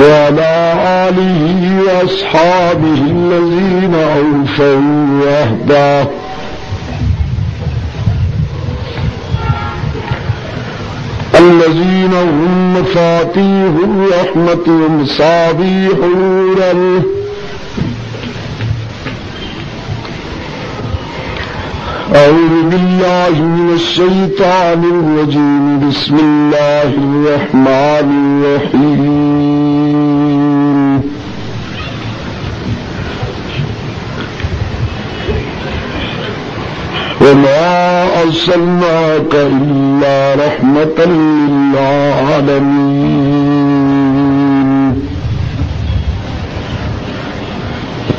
وعلى آله وأصحابه الذين أوفوا عهده الذين هم مفاتيح الرحمة ومصابيح النور. أعوذ بالله من الشيطان الرجيم. بسم الله الرحمن الرحيم. وما أرسلناك إلا رحمة للعالمين.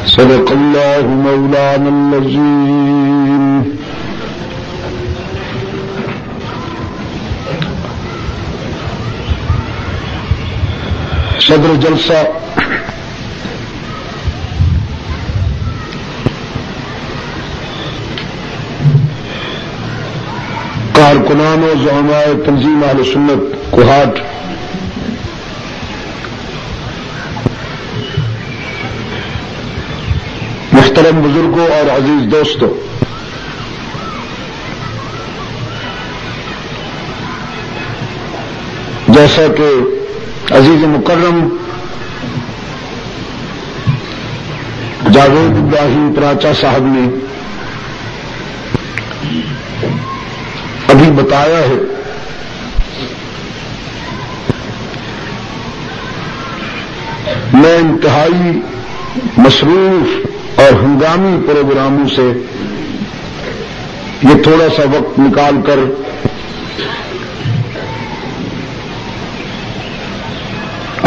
صدق الله مولانا العظيم. صدر جلسہ کارکنان و زعماء تنظیم اہل سنت کوہاٹ، محترم بزرگوں اور عزیز دوستوں، جیسا کہ عزیز مکرم جاوید ابراہیم پراچا صاحب نے ابھی بتایا ہے، میں انتہائی مصروف اور ہنگامی پروگراموں سے یہ تھوڑا سا وقت نکال کر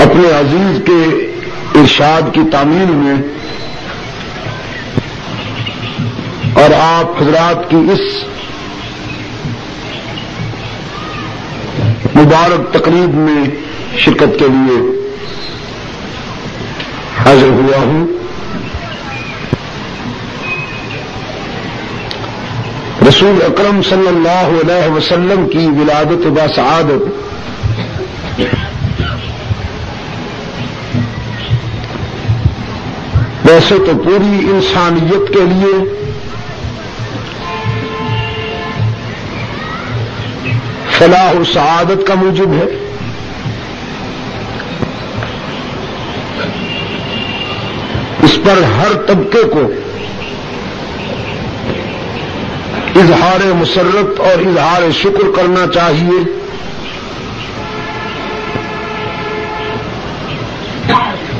اپنے عزیز کے ارشاد کی تعمیل میں اور آپ حضرات کی اس مبارک تقریب میں شرکت کے لیے حاضر ہوا ہوں۔ رسول اکرم صلی اللہ علیہ وسلم کی ولادت باسعادت ویسے تو پوری انسانیت کے لیے فلاح و سعادت کا موجب ہے، اس پر ہر طبقے کو اظہار مسرت اور اظہار شکر کرنا چاہیے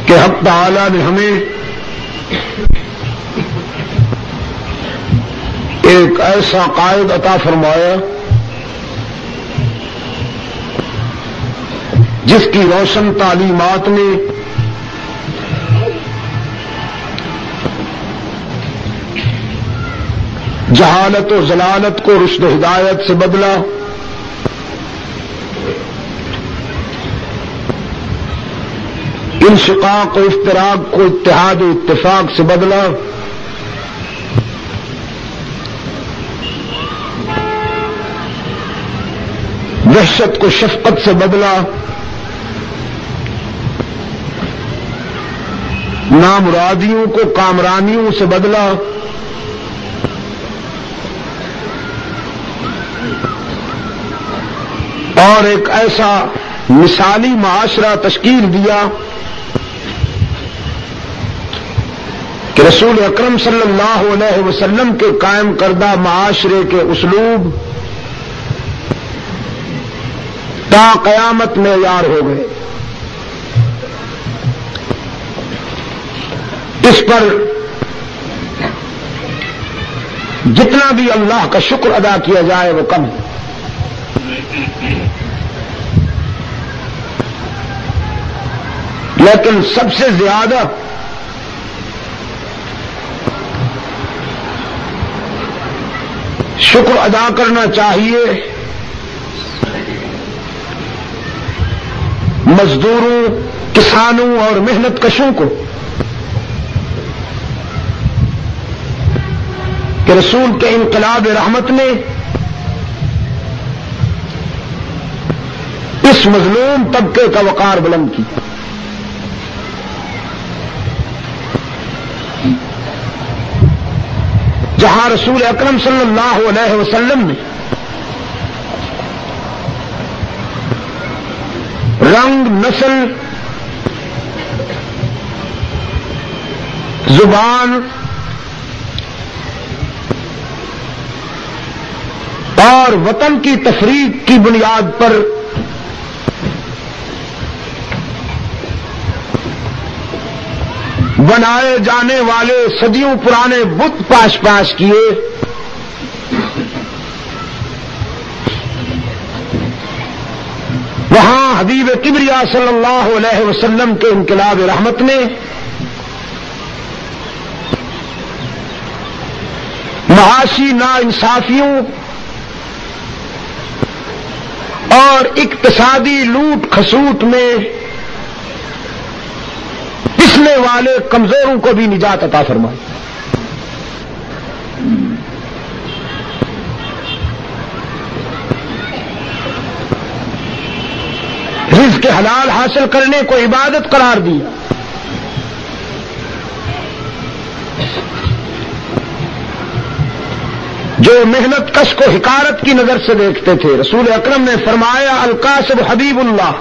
کہ حق تعالی نے ہمیں ایک ایسا قائد عطا فرمایا جس کی روشن تعلیمات نے جہالت و ضلالت کو رشد و ہدایت سے بدلا، انشقاق و افتراق کو اتحاد و اتفاق سے بدلا، وحشت کو شفقت سے بدلا، نامرادیوں کو کامرانیوں سے بدلا، اور ایک ایسا مثالی معاشرہ تشکیل دیا کہ رسول اکرم صلی اللہ علیہ وسلم کے قائم کردہ معاشرے کے اسلوب تا قیامت معیار ہو گئے۔ اس پر جتنا بھی اللہ کا شکر ادا کیا جائے وہ کم ہے، لیکن سب سے زیادہ شکر ادا کرنا چاہیے مزدوروں، کسانوں اور محنت کشوں کو کہ رسول کے انقلاب رحمت نے اس مظلوم طبقے کا وقار بلند کی۔ جہاں رسول اکرم صلی اللہ علیہ وسلم نے رنگ، نسل، زبان اور وطن کی تفریق کی بنیاد پر بنائے جانے والے صدیوں پرانے بت پاش کیے، وہاں حبیب کبریا صلی اللہ علیہ وسلم کے انقلاب رحمت نے معاشی ناانصافیوں اور اقتصادی لوٹ کھسوٹ میں پسنے والے کمزوروں کو بھی نجات عطا فرمائی۔ رزق حلال حاصل کرنے کو عبادت قرار دیا۔ جو محنت کش کو حقارت کی نظر سے دیکھتے تھے، رسول اکرم نے فرمایا القاسب حبیب اللہ،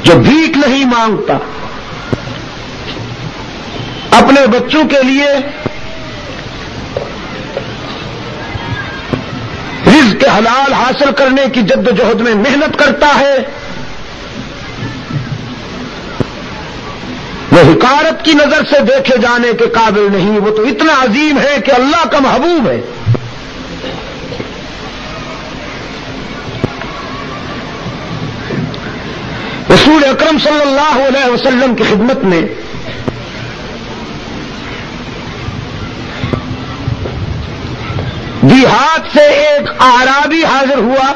جو بھیک نہیں مانگتا، اپنے بچوں کے لیے رزق حلال حاصل کرنے کی جد و جہد میں محنت کرتا ہے، وہ حقارت کی نظر سے دیکھے جانے کے قابل نہیں، وہ تو اتنا عظیم ہے کہ اللہ کا محبوب ہے۔ رسول اکرم صلی اللہ علیہ وسلم کی خدمت میں دیہات سے ایک اعرابی حاضر ہوا،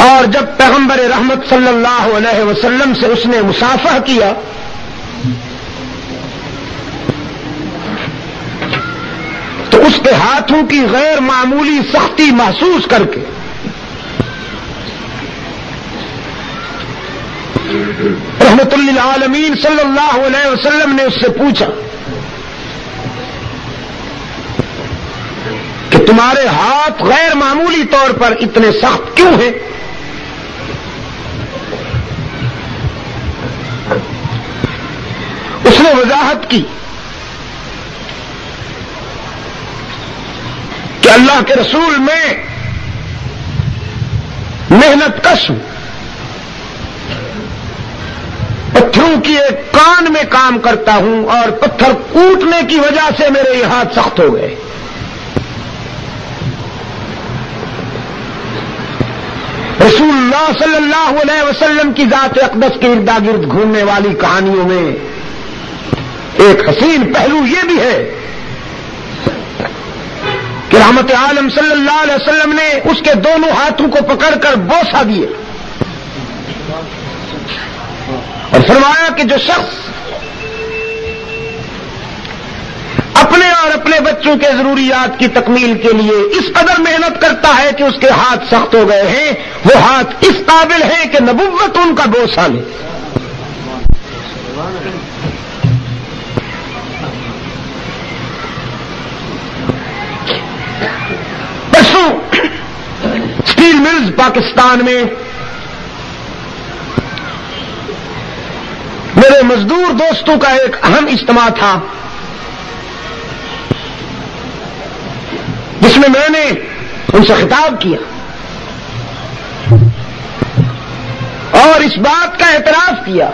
اور جب پیغمبر رحمت صلی اللہ علیہ وسلم سے اس نے مصافحہ کیا تو اس کے ہاتھوں کی غیر معمولی سختی محسوس کر کے رحمت للعالمین صلی اللہ علیہ وسلم نے اس سے پوچھا کہ تمہارے ہاتھ غیر معمولی طور پر اتنے سخت کیوں ہیں؟ اس نے وضاحت کی کہ اللہ کے رسول میں محنت کش ہوں، پتھروں کی ایک کان میں کام کرتا ہوں اور پتھر کوٹنے کی وجہ سے میرے یہ ہاتھ سخت ہو گئے۔ رسول اللہ صلی اللہ علیہ وسلم کی ذات اقدس کے اردا گرد گھومنے والی کہانیوں میں ایک حسین پہلو یہ بھی ہے کہ رحمت عالم صلی اللہ علیہ وسلم نے اس کے دونوں ہاتھوں کو پکڑ کر بوسہ دیے اور فرمایا کہ جو شخص اپنے اور اپنے بچوں کے ضروریات کی تکمیل کے لیے اس قدر محنت کرتا ہے کہ اس کے ہاتھ سخت ہو گئے ہیں، وہ ہاتھ اس قابل ہیں کہ نبوت ان کا بوسہ لے۔ پرسوں اسٹیل ملز پاکستان میں میرے مزدور دوستوں کا ایک اہم اجتماع تھا، جس میں میں نے ان سے خطاب کیا اور اس بات کا اعتراف کیا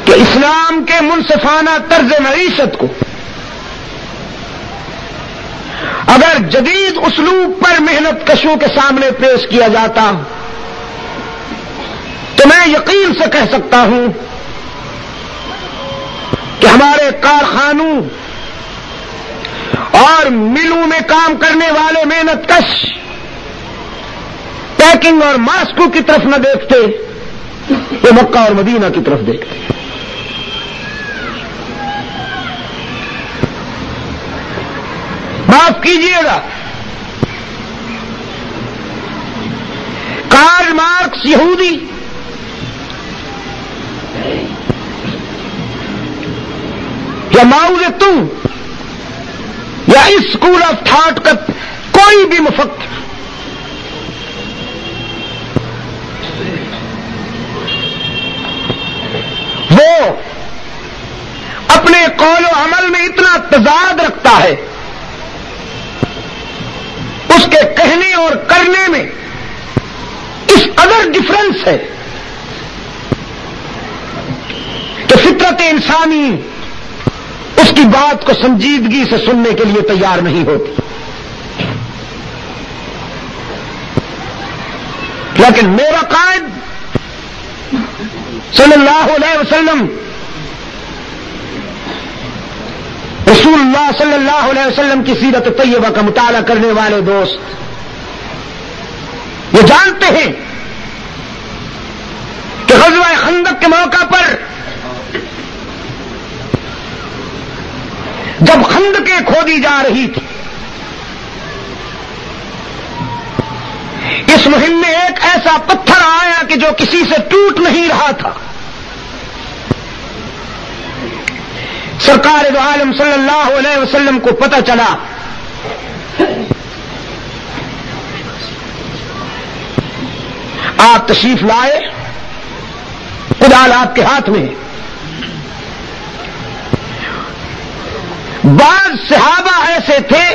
کہ اسلام کے منصفانہ طرز معیشت کو اگر جدید اسلوب پر محنت کشوں کے سامنے پیش کیا جاتا تو میں یقین سے کہہ سکتا ہوں کہ ہمارے کارخانوں اور ملوں میں کام کرنے والے محنت کش پیکنگ اور ماسکو کی طرف نہ دیکھتے، وہ مکہ اور مدینہ کی طرف دیکھتے۔ معاف کیجیے گا، شخص یہودی یا ماؤ زیتون یا اس اسکول آف تھاٹ کا کوئی بھی مفکر وہ اپنے قول و عمل میں اتنا تضاد رکھتا ہے، اس کے کہنے اور کرنے میں اس قدر ڈفرنس ہے کہ فطرت انسانی اس کی بات کو سنجیدگی سے سننے کے لیے تیار نہیں ہوتی. لیکن میرا قائد صلی اللہ علیہ وسلم، رسول اللہ صلی اللہ علیہ وسلم کی سیرت طیبہ کا مطالعہ کرنے والے دوست یہ جانتے ہیں کہ غزوہ خندق کے موقع پر جب خندقیں کھودی جا رہی تھی، اس مہم میں ایک ایسا پتھر آیا کہ جو کسی سے ٹوٹ نہیں رہا تھا. سرکار دو عالم صلی اللہ علیہ وسلم کو پتہ چلا. آپ تشریف لائے، کدال آپ کے ہاتھ میں. بعض صحابہ ایسے تھے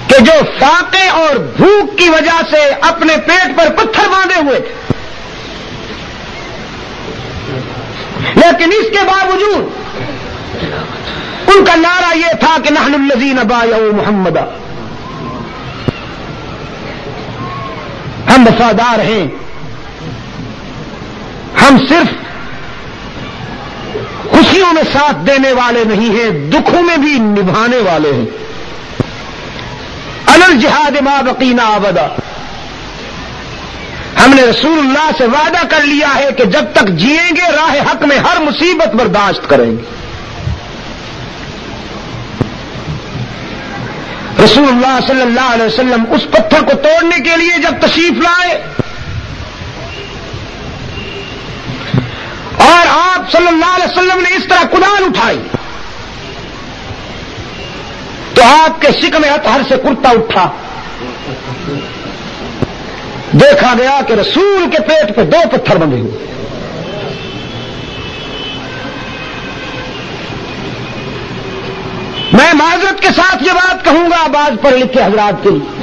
کہ جو فاقے اور بھوک کی وجہ سے اپنے پیٹ پر پتھر باندھے ہوئے تھے، لیکن اس کے باوجود ان کا نعرہ یہ تھا کہ نحن الذین بایعوا محمدا، ہم وفادار ہیں، ہم صرف خوشیوں میں ساتھ دینے والے نہیں ہیں، دکھوں میں بھی نبھانے والے ہیں. علی الجہاد ما بقینا ابدا، ہم نے رسول اللہ سے وعدہ کر لیا ہے کہ جب تک جیئیں گے راہ حق میں ہر مصیبت برداشت کریں گے. رسول اللہ صلی اللہ علیہ وسلم اس پتھر کو توڑنے کے لیے جب تشریف لائے اور آپ صلی اللہ علیہ وسلم نے اس طرح کدال اٹھائی تو آپ کے شکم اطہر سے کرتا اٹھا. دیکھا گیا کہ رسول کے پیٹ پہ 2 پتھر بندھے ہوئے. میں معذرت کے ساتھ یہ بات کہوں گا بعض پڑھے لکھے حضرات کے لیے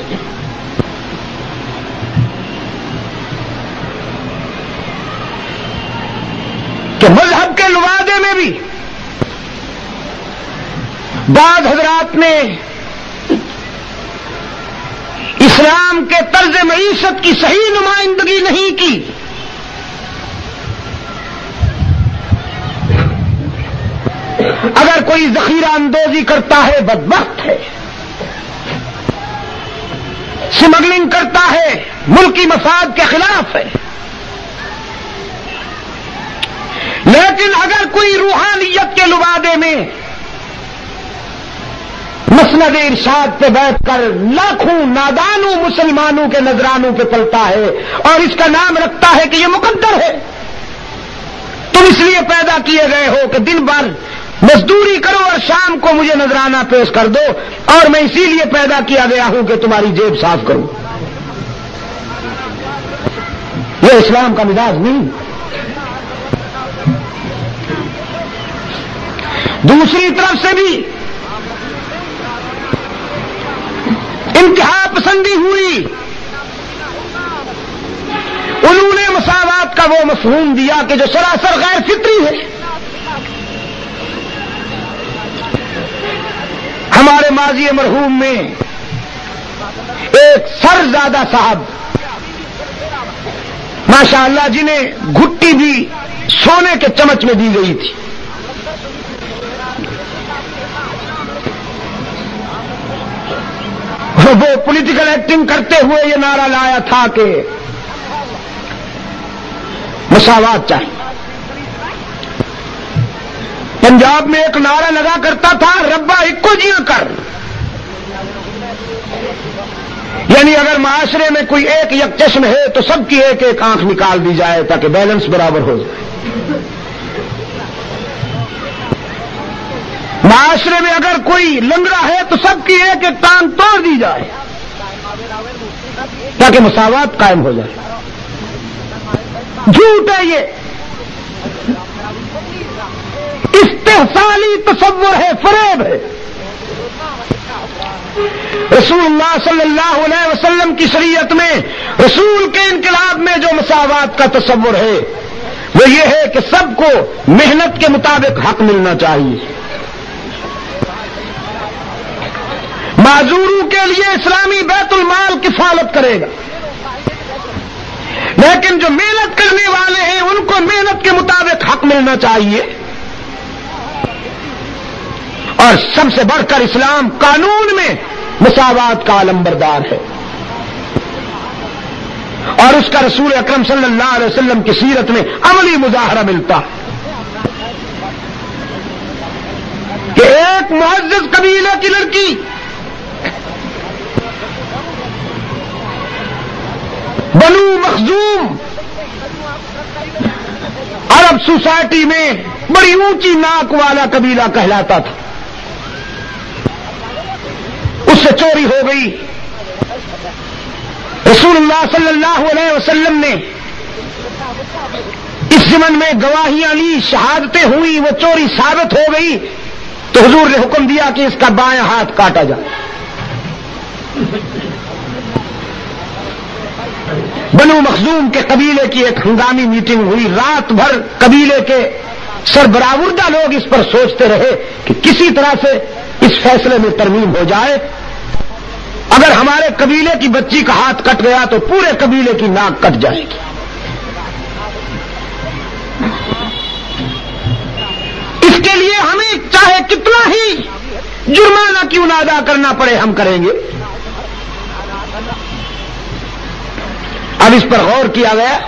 کہ مذہب کے لوادے میں بھی بعض حضرات نے اسلام کے طرز معیشت کی صحیح نمائندگی نہیں کی. اگر کوئی ذخیرہ اندوزی کرتا ہے بدبخت ہے، سمگلنگ کرتا ہے ملکی مفاد کے خلاف ہے، لیکن اگر کوئی روحانیت کے لبادے میں مسند ارشاد پہ بیٹھ کر لاکھوں نادانوں مسلمانوں کے نذرانوں پہ پلتا ہے اور اس کا نام رکھتا ہے کہ یہ مقدر ہے، تم اس لیے پیدا کیے گئے ہو کہ دن بھر مزدوری کرو اور شام کو مجھے نذرانہ پیش کر دو، اور میں اسی لیے پیدا کیا گیا ہوں کہ تمہاری جیب صاف کروں، یہ اسلام کا مزاج نہیں. دوسری طرف سے بھی انتہا پسندی ہوئی، انہوں نے مساوات کا وہ مفہوم دیا کہ جو سراسر غیر فطری ہے. ہمارے ماضی مرحوم میں ایک سرزادہ صاحب ماشاءاللہ جنہیں گھٹی بھی سونے کے چمچ میں دی گئی تھی، وہ پولیٹیکل ایکٹنگ کرتے ہوئے یہ نعرہ لایا تھا کہ مساوات چاہیے. پنجاب میں ایک نعرہ لگا کرتا تھا ربا ایک کو جیا کر. یعنی اگر معاشرے میں کوئی ایک یک چشم ہے تو سب کی ایک ایک آنکھ نکال دی جائے تاکہ بیلنس برابر ہو جائے. معاشرے میں اگر کوئی لنگڑا ہے تو سب کی ایک ایک ٹانگ توڑ دی جائے تاکہ مساوات قائم ہو جائے. جھوٹ ہے یہ، استحصالی تصور ہے، فریب ہے. رسول اللہ صلی اللہ علیہ وسلم کی شریعت میں، رسول کے انقلاب میں جو مساوات کا تصور ہے وہ یہ ہے کہ سب کو محنت کے مطابق حق ملنا چاہیے. معذوروں کے لیے اسلامی بیت المال کفالت کرے گا، لیکن جو محنت کرنے والے ہیں ان کو محنت کے مطابق حق ملنا چاہیے. اور سب سے بڑھ کر اسلام قانون میں مساوات کا علمبردار ہے، اور اس کا رسول اکرم صلی اللہ علیہ وسلم کی سیرت میں عملی مظاہرہ ملتا ہے کہ ایک معزز قبیلے کی لڑکی بنو مخزوم عرب سوسائٹی میں بڑی اونچی ناک والا قبیلہ کہلاتا تھا، اس سے چوری ہو گئی. رسول اللہ صلی اللہ علیہ وسلم نے اس زمن میں گواہیاں لی، شہادتیں ہوئی، وہ چوری ثابت ہو گئی تو حضور نے حکم دیا کہ اس کا بائیں ہاتھ کاٹا جائے. بنو مخزوم کے قبیلے کی ایک ہنگامی میٹنگ ہوئی، رات بھر قبیلے کے سربراہوردہ لوگ اس پر سوچتے رہے کہ کسی طرح سے اس فیصلے میں ترمیم ہو جائے. اگر ہمارے قبیلے کی بچی کا ہاتھ کٹ گیا تو پورے قبیلے کی ناک کٹ جائے گی. اس کے لیے ہمیں چاہے کتنا ہی جرمانہ کیوں نہ ادا کرنا پڑے ہم کریں گے. اب اس پر غور کیا گیا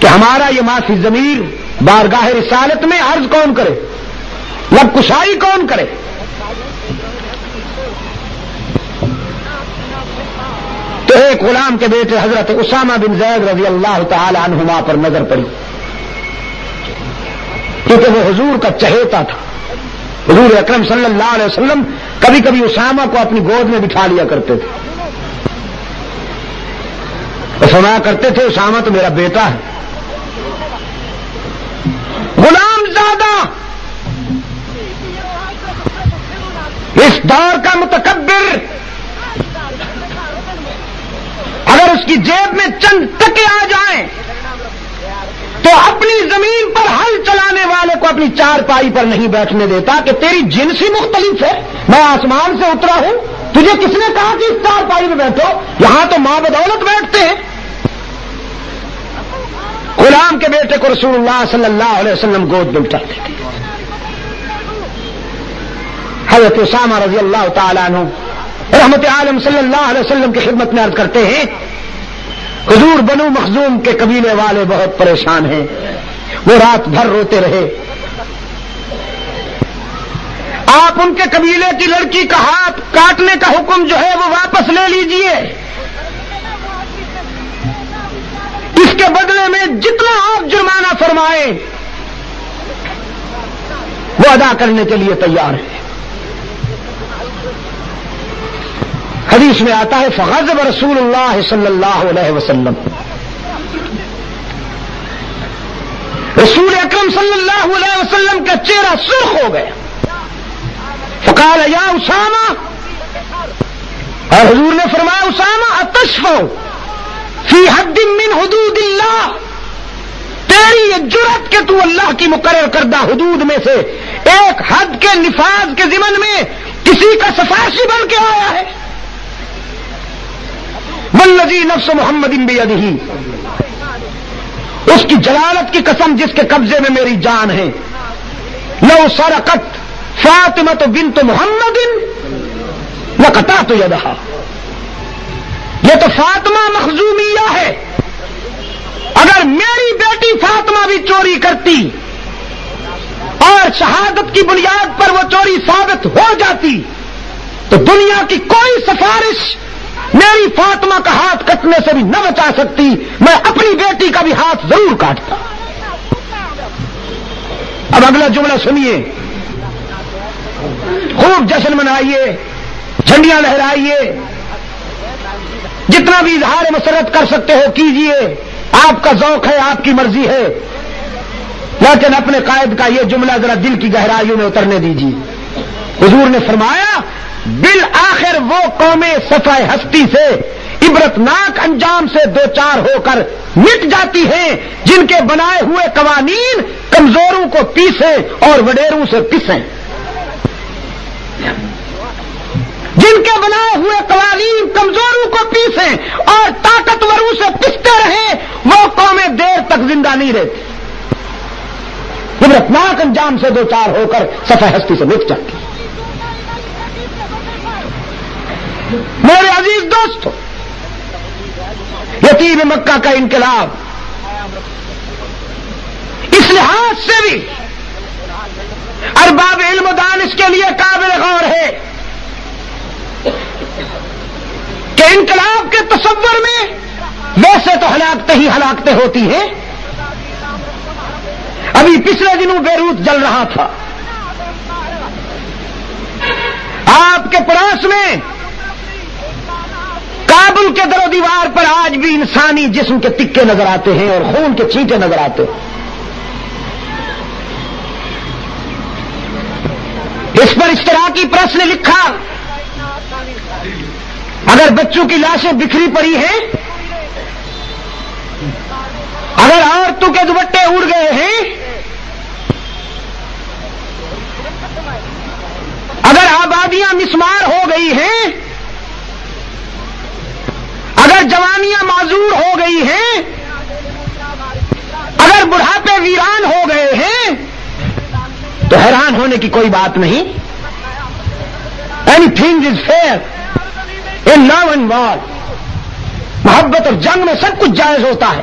کہ ہمارا یہ معافی ضمیر بارگاہ رسالت میں عرض کون کرے، لب کشائی کون کرے. تو ایک غلام کے بیٹے حضرت اسامہ بن زید رضی اللہ تعالی عنہما پر نظر پڑی، کیونکہ وہ حضور کا چہیتا تھا. حضور اکرم صلی اللہ علیہ وسلم کبھی کبھی اسامہ کو اپنی گود میں بٹھا لیا کرتے تھے، وہ فرمایا کرتے تھے اسامہ تو میرا بیٹا ہے. غلام زادہ اس دور کا متکبر اگر اس کی جیب میں چند ٹکے آ جائیں تو اپنی زمین پر ہل چلانے والے کو اپنی چارپائی پر نہیں بیٹھنے دیتا کہ تیری جنس ہی مختلف ہے، میں آسمان سے اترا ہوں، تجھے کس نے کہا کہ اس چارپائی میں بیٹھو، یہاں تو ماں بدولت بیٹھتے ہیں. غلام کے بیٹے کو رسول اللہ صلی اللہ علیہ وسلم گود میں اٹھاتے تھے. حضرت اسامہ رضی اللہ تعالیٰ عنہ رحمت عالم صلی اللہ علیہ وسلم کی خدمت میں عرض کرتے ہیں، حضور بنو مخزوم کے قبیلے والے بہت پریشان ہیں، وہ رات بھر روتے رہے. آپ ان کے قبیلے کی لڑکی کا ہاتھ کاٹنے کا حکم جو ہے وہ واپس لے لیجئے، اس کے بدلے میں جتنا آپ جرمانہ فرمائیں وہ ادا کرنے کے لیے تیار ہیں. حدیث میں آتا ہے فغضب رسول اللہ صلی اللہ علیہ وسلم، رسول اکرم صلی اللہ علیہ وسلم کا چہرہ سرخ ہو گیا. فقال یا اسامہ، اور حضور نے فرمایا اسامہ اتشفع فی حد من حدود اللہ، تیری یہ جرأت کہ تو اللہ کی مقرر کردہ حدود میں سے ایک حد کے نفاذ کے ضمن میں کسی کا سفارشی بن کے آیا ہے. والذی نفس محمد بیدہ، اس کی جلالت کی قسم جس کے قبضے میں میری جان ہے، لو سرقت فاطمہ بنت محمد لقطعت یدہا، یہ تو فاطمہ مخزومیہ ہے، اگر میری بیٹی فاطمہ بھی چوری کرتی اور شہادت کی بنیاد پر وہ چوری ثابت ہو جاتی تو دنیا کی کوئی سفارش میری فاطمہ کا ہاتھ کٹنے سے بھی نہ بچا سکتی، میں اپنی بیٹی کا بھی ہاتھ ضرور کاٹتا۔ اب اگلا جملہ سنیے، خوب جشن منائیے، جھنڈیاں لہرائیے، جتنا بھی اظہار مسرت کر سکتے ہو کیجئے، آپ کا ذوق ہے، آپ کی مرضی ہے، لیکن اپنے قائد کا یہ جملہ ذرا دل کی گہرائیوں میں اترنے دیجیے۔ حضور نے فرمایا بالآخر وہ قومیں صفحہ ہستی سے عبرتناک انجام سے دو چار ہو کر مٹ جاتی ہیں جن کے بنائے ہوئے قوانین کمزوروں کو پیسیں اور وڈیروں سے پسیں، جن کے بنائے ہوئے قوانین کمزوروں کو پیسیں اور طاقتوروں سے پستے رہیں، وہ قومیں دیر تک زندہ نہیں رہتی، عبرتناک انجام سے دو چار ہو کر صفحہ ہستی سے مٹ جاتی۔ میرے عزیز دوستو، یتیم مکہ کا انقلاب اس لحاظ سے بھی ارباب علم و دانش کے لیے قابل غور ہے کہ انقلاب کے تصور میں ویسے تو ہلاکتیں ہی ہلاکتیں ہوتی ہیں۔ ابھی پچھلے دنوں بیروت جل رہا تھا، آپ کے پڑوس میں کابل کے در و دیوار پر آج بھی انسانی جسم کے تکے نظر آتے ہیں اور خون کے چھینٹے نظر آتے ہیں۔ اس پر اشتراکی پریس نے لکھا اگر بچوں کی لاشیں بکھری پڑی ہیں، اگر عورتوں کے دوپٹے اڑ گئے ہیں، اگر آبادیاں مسمار ہو گئی ہیں، اگر جوانیاں معذور ہو گئی ہیں، اگر بڑھاپے ویران ہو گئے ہیں، تو حیران ہونے کی کوئی بات نہیں۔ Anything is fair in love and war, محبت اور جنگ میں سب کچھ جائز ہوتا ہے۔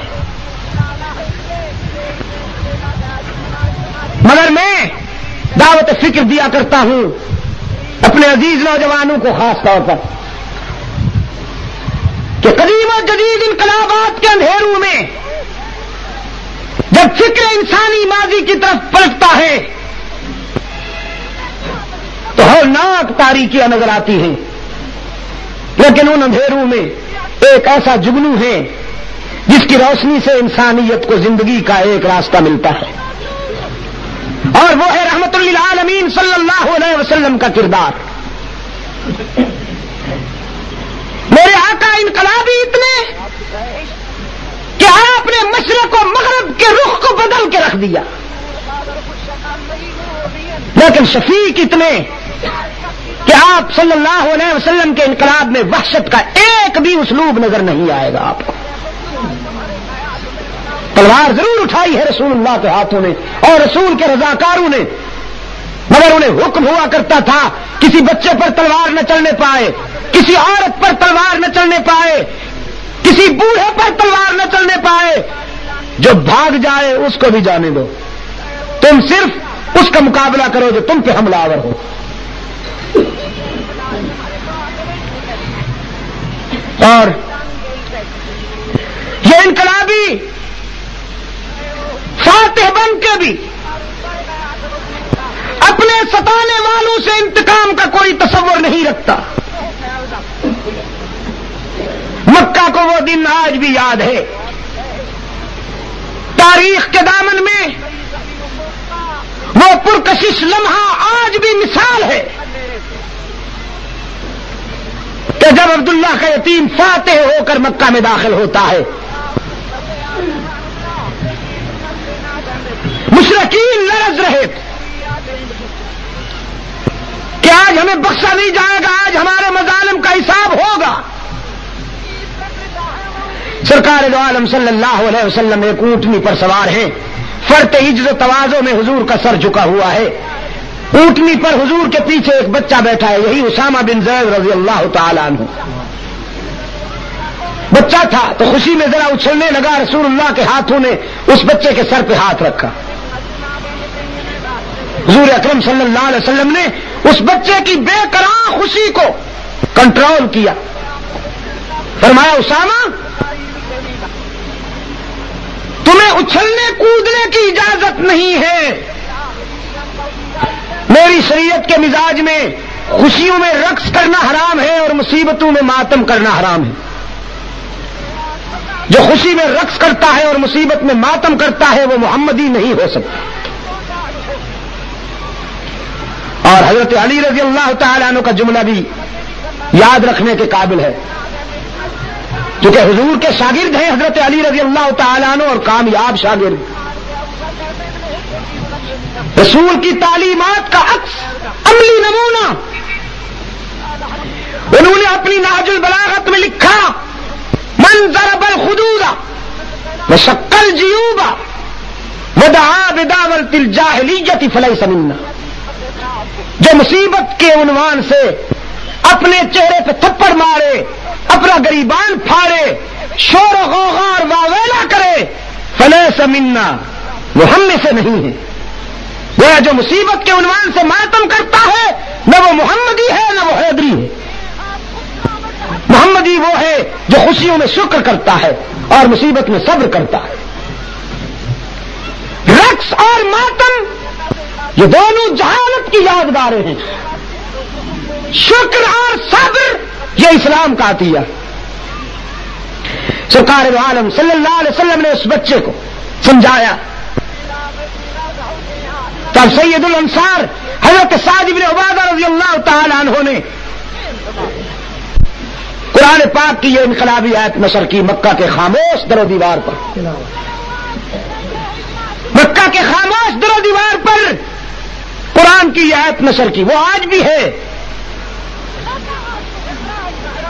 مگر میں دعوت فکر دیا کرتا ہوں اپنے عزیز نوجوانوں کو خاص طور پر کہ قدیم و جدید انقلابات کے اندھیروں میں جب فکر انسانی ماضی کی طرف پلٹتا ہے تو ہولناک تاریکیاں نظر آتی ہیں، لیکن ان اندھیروں میں ایک ایسا جگنو ہے جس کی روشنی سے انسانیت کو زندگی کا ایک راستہ ملتا ہے، اور وہ ہے رحمت للعالمین صلی اللہ علیہ وسلم کا کردار۔ میرے آقا انقلابی اتنے کہ آپ نے مشرق و مغرب کے رخ کو بدل کے رکھ دیا، لیکن شفیق اتنے کہ آپ صلی اللہ علیہ وسلم کے انقلاب میں وحشت کا ایک بھی اسلوب نظر نہیں آئے گا آپ کو۔ تلوار ضرور اٹھائی ہے رسول اللہ کے ہاتھوں نے اور رسول کے رضاکاروں نے، مگر انہیں حکم ہوا کرتا تھا کسی بچے پر تلوار نہ چلنے پائے، کسی عورت پر تلوار نہ چلنے پائے، کسی بوڑھے پر تلوار نہ چلنے پائے، جو بھاگ جائے اس کو بھی جانے دو، تم صرف اس کا مقابلہ کرو جو تم پہ حملہ آور ہو۔ اور یہ انقلابی فاتح بن کے بھی اپنے ستانے والوں سے انتقام کا کوئی تصور نہیں رکھتا۔ مکہ کو وہ دن آج بھی یاد ہے، تاریخ کے دامن میں وہ پرکشش لمحہ آج بھی مثال ہے کہ جب عبداللہ کا یتیم فاتح ہو کر مکہ میں داخل ہوتا ہے، مشرکین لرز رہے کہ آج ہمیں بخشا نہیں جائے گا، آج ہمارے مظالم کا حساب ہوگا۔ سرکار دو عالم صلی اللہ علیہ وسلم ایک اونٹنی پر سوار ہیں، فرط عجز و تواضع میں حضور کا سر جھکا ہوا ہے، اونٹنی پر حضور کے پیچھے ایک بچہ بیٹھا ہے، یہی اسامہ بن زید رضی اللہ تعالیٰ عنہ بچہ تھا، تو خوشی میں ذرا اچھلنے لگا، رسول اللہ کے ہاتھوں نے اس بچے کے سر پہ ہاتھ رکھا، حضور اکرم صلی اللہ علیہ وسلم نے اس بچے کی بے قرار خوشی کو کنٹرول کیا، فرمایا اسامہ تمہیں اچھلنے کودنے کی اجازت نہیں ہے، میری شریعت کے مزاج میں خوشیوں میں رقص کرنا حرام ہے اور مصیبتوں میں ماتم کرنا حرام ہے۔ جو خوشی میں رقص کرتا ہے اور مصیبت میں ماتم کرتا ہے وہ محمدی نہیں ہو سکتا۔ اور حضرت علی رضی اللہ تعالیٰ عنہ کا جملہ بھی یاد رکھنے کے قابل ہے، کیونکہ حضور کے شاگرد ہیں حضرت علی رضی اللہ تعالیٰ عنہ اور کامیاب شاگرد، رسول کی تعلیمات کا عکس عملی نمونہ۔ انہوں نے اپنی نہج البلاغت میں لکھا من ضرب الخدود وشق الجیوب ودعا بدعوۃ الجاہلیۃ فلیس منا، جو مصیبت کے عنوان سے اپنے چہرے پہ تھپڑ مارے، اپنا گریبان پھاڑے، شور و غوغا اور واویلا کرے، فلیس منا، وہ ہم میں سے نہیں ہے۔ گویا جو مصیبت کے عنوان سے ماتم کرتا ہے نہ وہ محمدی ہے نہ وہ حیدری ہے۔ محمدی وہ ہے جو خوشیوں میں شکر کرتا ہے اور مصیبت میں صبر کرتا ہے۔ رقص اور ماتم یہ دونوں جہالت کی یادگاریں ہیں، شکر اور صبر یہ اسلام کا عطیہ۔ سرکار دو عالم صلی اللہ علیہ وسلم نے اس بچے کو سمجھایا، تب سید الانصار حضرت سعد بن عبادہ رضی اللہ تعالی عنہ نے قرآن پاک کی یہ انقلابی آیت نشر کی مکہ کے خاموش در و دیوار پر۔ مکہ کے خاموش در و دیوار پر قرآن کی یہ آیت نشر کی، وہ آج بھی ہے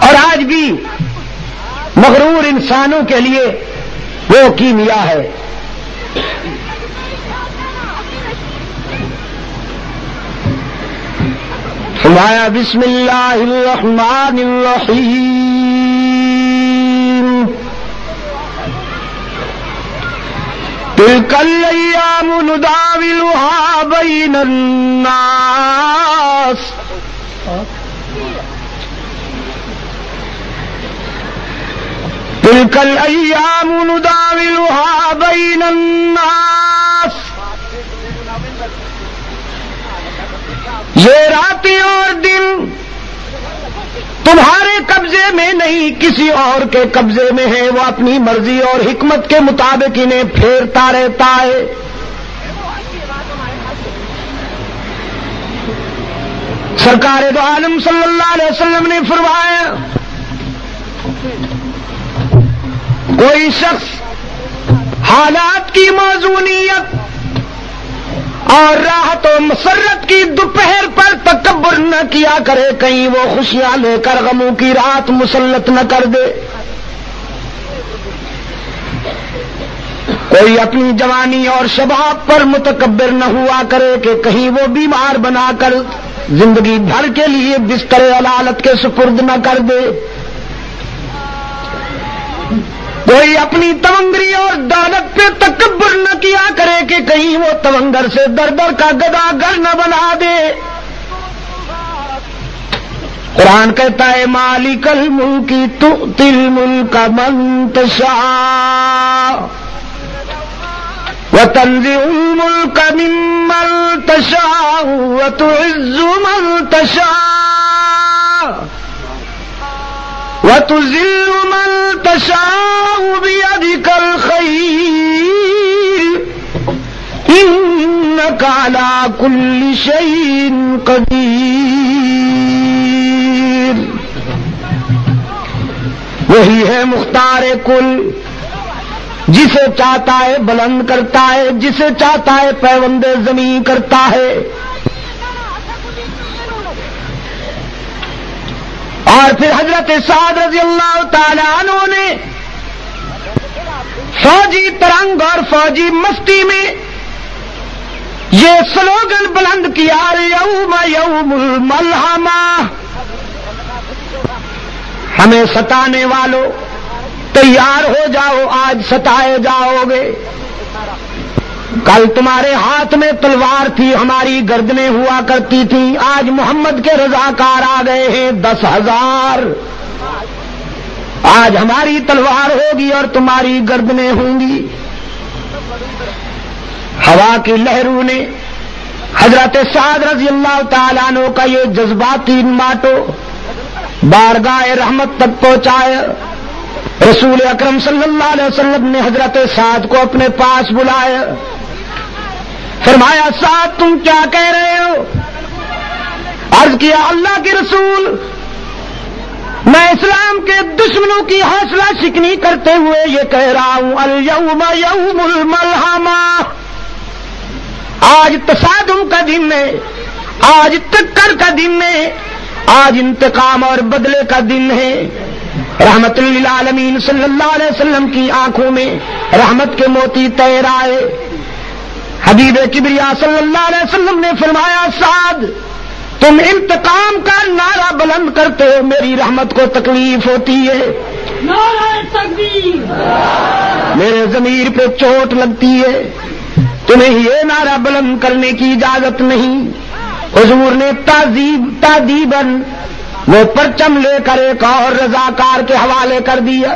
اور آج بھی مغرور انسانوں کے لیے وہ کیمیا ہے۔ فرمایا بسم اللہ الرحمن الرحیم تلک الایام نداولها بین الناس تلک الایام نداولها بین الناس، یہ راتیں اور دن تمہارے قبضے میں نہیں کسی اور کے قبضے میں ہے، وہ اپنی مرضی اور حکمت کے مطابق انہیں پھیرتا رہتا ہے۔ سرکار دو عالم صلی اللہ علیہ وسلم نے فرمایا کوئی شخص حالات کی موزونیت اور راحت و مسرت کی دوپہر پر تکبر نہ کیا کرے، کہیں وہ خوشیاں لے کر غموں کی رات مسلط نہ کر دے۔ کوئی اپنی جوانی اور شباب پر متکبر نہ ہوا کرے کہ کہیں وہ بیمار بنا کر زندگی بھر کے لیے بستر علالت کے سپرد نہ کر دے۔ کوئی اپنی تونگری اور دولت پہ تکبر نہ کیا کرے کہ کہیں وہ تونگر سے در در کا گداگر نہ بنا دے۔ قرآن کہتا ہے مالک الملک تؤتی الملک من تشاء وتنزع الملک ممن تشاء وتعز من تشاء وتذل من تشاء بيدك الخير إنك على كل شيء قدير۔ وہی ہے مختار کل، جسے چاہتا ہے بلند کرتا ہے، جسے چاہتا ہے پیوند زمین کرتا ہے۔ اور پھر حضرت سعد رضی اللہ تعالی عنہ نے فوجی ترنگ اور فوجی مستی میں یہ سلوگن بلند کیا یوم یوم الملحمہ، ہمیں ستانے والوں تیار ہو جاؤ، آج ستائے جاؤ گے۔ کل تمہارے ہاتھ میں تلوار تھی، ہماری گردنیں ہوا کرتی تھیں، آج محمد کے رضاکار آ گئے ہیں 10,000۔ آج ہماری تلوار ہوگی اور تمہاری گردنیں ہوں گی۔ ہوا کی لہروں نے حضرت سعد رضی اللہ تعالیٰ عنہ کا یہ جذباتی ماٹو بارگاہ رحمت تک پہنچایا۔ رسول اکرم صلی اللہ علیہ وسلم نے حضرت سعد کو اپنے پاس بلایا، فرمایا سعد تم کیا کہہ رہے ہو؟ عرض کیا اللہ کے رسول، میں اسلام کے دشمنوں کی حوصلہ شکنی کرتے ہوئے یہ کہہ رہا ہوں الیوم یوم الملحمہ، آج تصادم کا دن ہے، آج ٹکر کا دن ہے، آج انتقام اور بدلے کا دن ہے۔ رحمت للعالمین صلی اللہ علیہ وسلم کی آنکھوں میں رحمت کے موتی تیر آئے۔ حبیب کبریا صلی اللہ علیہ وسلم نے فرمایا سعد تم انتقام کا نعرہ بلند کرتے ہو، میری رحمت کو تکلیف ہوتی ہے، نعرہ تکبیر، میرے ضمیر پہ چوٹ لگتی ہے، تمہیں یہ نعرہ بلند کرنے کی اجازت نہیں۔ حضور نے تعذیباً وہ پرچم لے کر ایک اور رضاکار کے حوالے کر دیا۔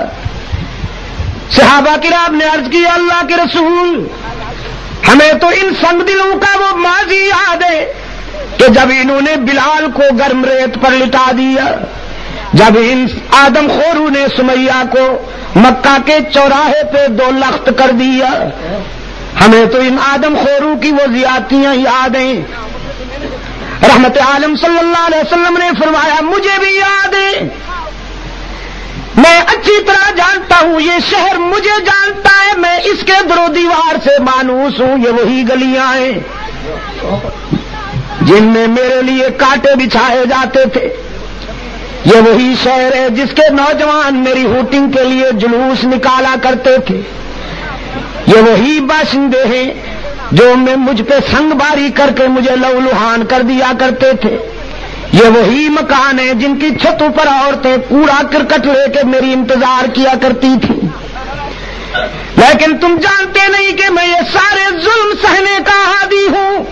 صحابہ کرام نے عرض کیا اللہ کے رسول، ہمیں تو ان سنگ دلوں کا وہ ماضی یاد ہے کہ جب انہوں نے بلال کو گرم ریت پر لٹا دیا، جب ان آدم خوروں نے سمیہ کو مکہ کے چوراہے پہ 2 لخت کر دیا، ہمیں تو ان آدم خوروں کی وہ زیادتیاں یاد ہیں۔ رحمت عالم صلی اللہ علیہ وسلم نے فرمایا مجھے بھی یاد ہے، میں اچھی طرح جانتا ہوں، یہ شہر مجھے جانتا ہے، میں اس کے در و دیوار سے مانوس ہوں، یہ وہی گلیاں ہیں جن میں میرے لیے کانٹے بچھائے جاتے تھے، یہ وہی شہر ہے جس کے نوجوان میری ہوٹنگ کے لیے جلوس نکالا کرتے تھے، یہ وہی باشندے ہیں جو میں مجھ پہ سنگ باری کر کے مجھے لہولہان کر دیا کرتے تھے، یہ وہی مکان ہیں جن کی چھتوں پر عورتیں کوڑا کرکٹ لے کے میری انتظار کیا کرتی تھی، لیکن تم جانتے نہیں کہ میں یہ سارے ظلم سہنے کا عادی ہوں،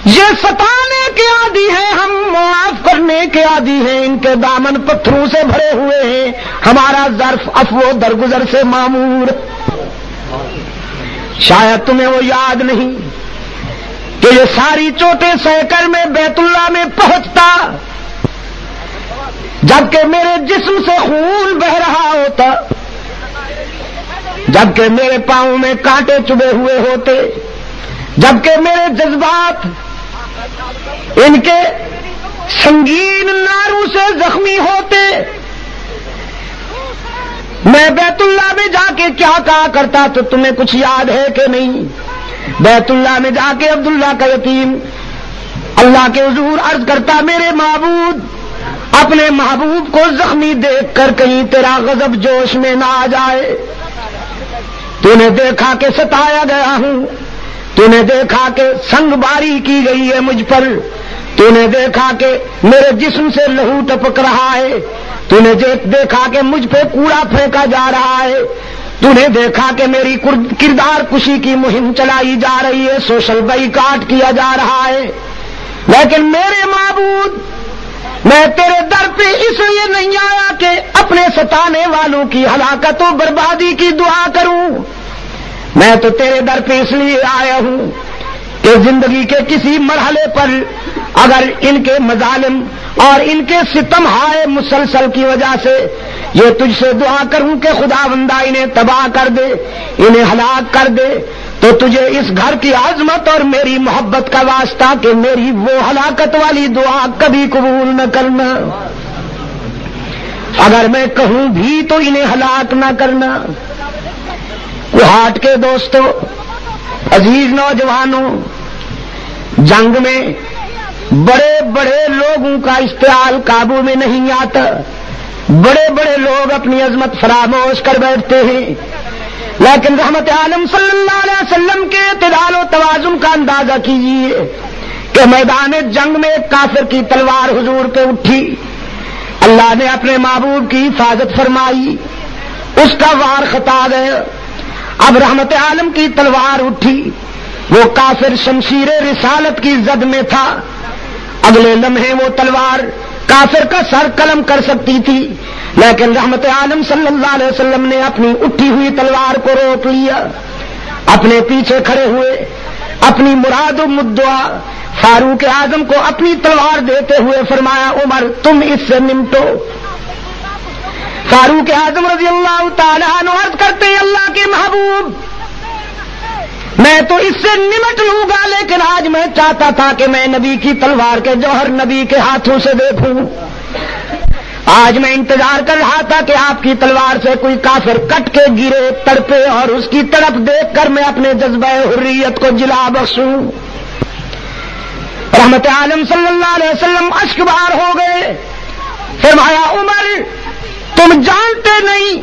یہ ستانے کے عادی ہیں، ہم معاف کرنے کے عادی ہیں، ان کے دامن پتھروں سے بھرے ہوئے ہیں، ہمارا ظرف عفو درگزر سے معمور۔ شاید تمہیں وہ یاد نہیں کہ یہ ساری چوٹیں سہ کر میں بیت اللہ میں پہنچتا جبکہ میرے جسم سے خون بہ رہا ہوتا، جبکہ میرے پاؤں میں کانٹے چبھے ہوئے ہوتے، جبکہ میرے جذبات ان کے سنگین ناروں سے زخمی ہوتے، میں بیت اللہ میں جا کے کیا کہا کرتا تو تمہیں کچھ یاد ہے کہ نہیں؟ بیت اللہ میں جا کے عبداللہ کا یتیم اللہ کے حضور عرض کرتا میرے معبود، اپنے محبوب کو زخمی دیکھ کر کہیں تیرا غضب جوش میں نہ آ جائے، تو نے دیکھا کہ ستایا گیا ہوں، تو نے دیکھا کہ سنگ باری کی گئی ہے مجھ پر، تو نے دیکھا کہ میرے جسم سے لہو ٹپک رہا ہے، تو نے دیکھا کہ مجھ پہ کوڑا پھینکا جا رہا ہے، تو نے دیکھا کہ میری کردار کشی کی مہم چلائی جا رہی ہے، سوشل بائیکاٹ کیا جا رہا ہے، لیکن میرے معبود میں تیرے در پہ اس لیے نہیں آیا کہ اپنے ستانے والوں کی ہلاکت و بربادی کی دعا کروں، میں تو تیرے در پہ اس لیے آیا ہوں کہ زندگی کے کسی مرحلے پر اگر ان کے مظالم اور ان کے ستم ہائے مسلسل کی وجہ سے یہ تجھ سے دعا کروں کہ خداوندہ انہیں تباہ کر دے، انہیں ہلاک کر دے، تو تجھے اس گھر کی عظمت اور میری محبت کا واسطہ کہ میری وہ ہلاکت والی دعا کبھی قبول نہ کرنا، اگر میں کہوں بھی تو انہیں ہلاک نہ کرنا۔ کوہاٹ کے دوستو، عزیز نوجوانوں، جنگ میں بڑے بڑے لوگوں کا اشتعال قابو میں نہیں آتا، بڑے بڑے لوگ اپنی عظمت فراموش کر بیٹھتے ہیں، لیکن رحمت عالم صلی اللہ علیہ وسلم کے اعتدال و توازن کا اندازہ کیجیے کہ میدان جنگ میں ایک کافر کی تلوار حضور پہ اٹھی، اللہ نے اپنے محبوب کی حفاظت فرمائی، اس کا وار خطا گیا، اب رحمت عالم کی تلوار اٹھی، وہ کافر شمشیر رسالت کی زد میں تھا، اگلے لمحے وہ تلوار کافر کا سر قلم کر سکتی تھی، لیکن رحمت عالم صلی اللہ علیہ وسلم نے اپنی اٹھی ہوئی تلوار کو روک لیا، اپنے پیچھے کھڑے ہوئے اپنی مراد و مدعا فاروق اعظم کو اپنی تلوار دیتے ہوئے فرمایا عمر تم اس سے نمٹو۔ فاروق اعظم رضی اللہ تعالیٰ عنہ عرض کرتے ہیں اللہ کے محبوب میں تو اس سے نمٹ لوں گا، لیکن آج میں چاہتا تھا کہ میں نبی کی تلوار کے جوہر نبی کے ہاتھوں سے دیکھوں۔ آج میں انتظار کر رہا تھا کہ آپ کی تلوار سے کوئی کافر کٹ کے گرے تڑپے اور اس کی طرف دیکھ کر میں اپنے جذبہ حریت کو جلا بخشوں۔ رحمت عالم صلی اللہ علیہ وسلم اشک بار ہو گئے، فرمایا عمر تم جانتے نہیں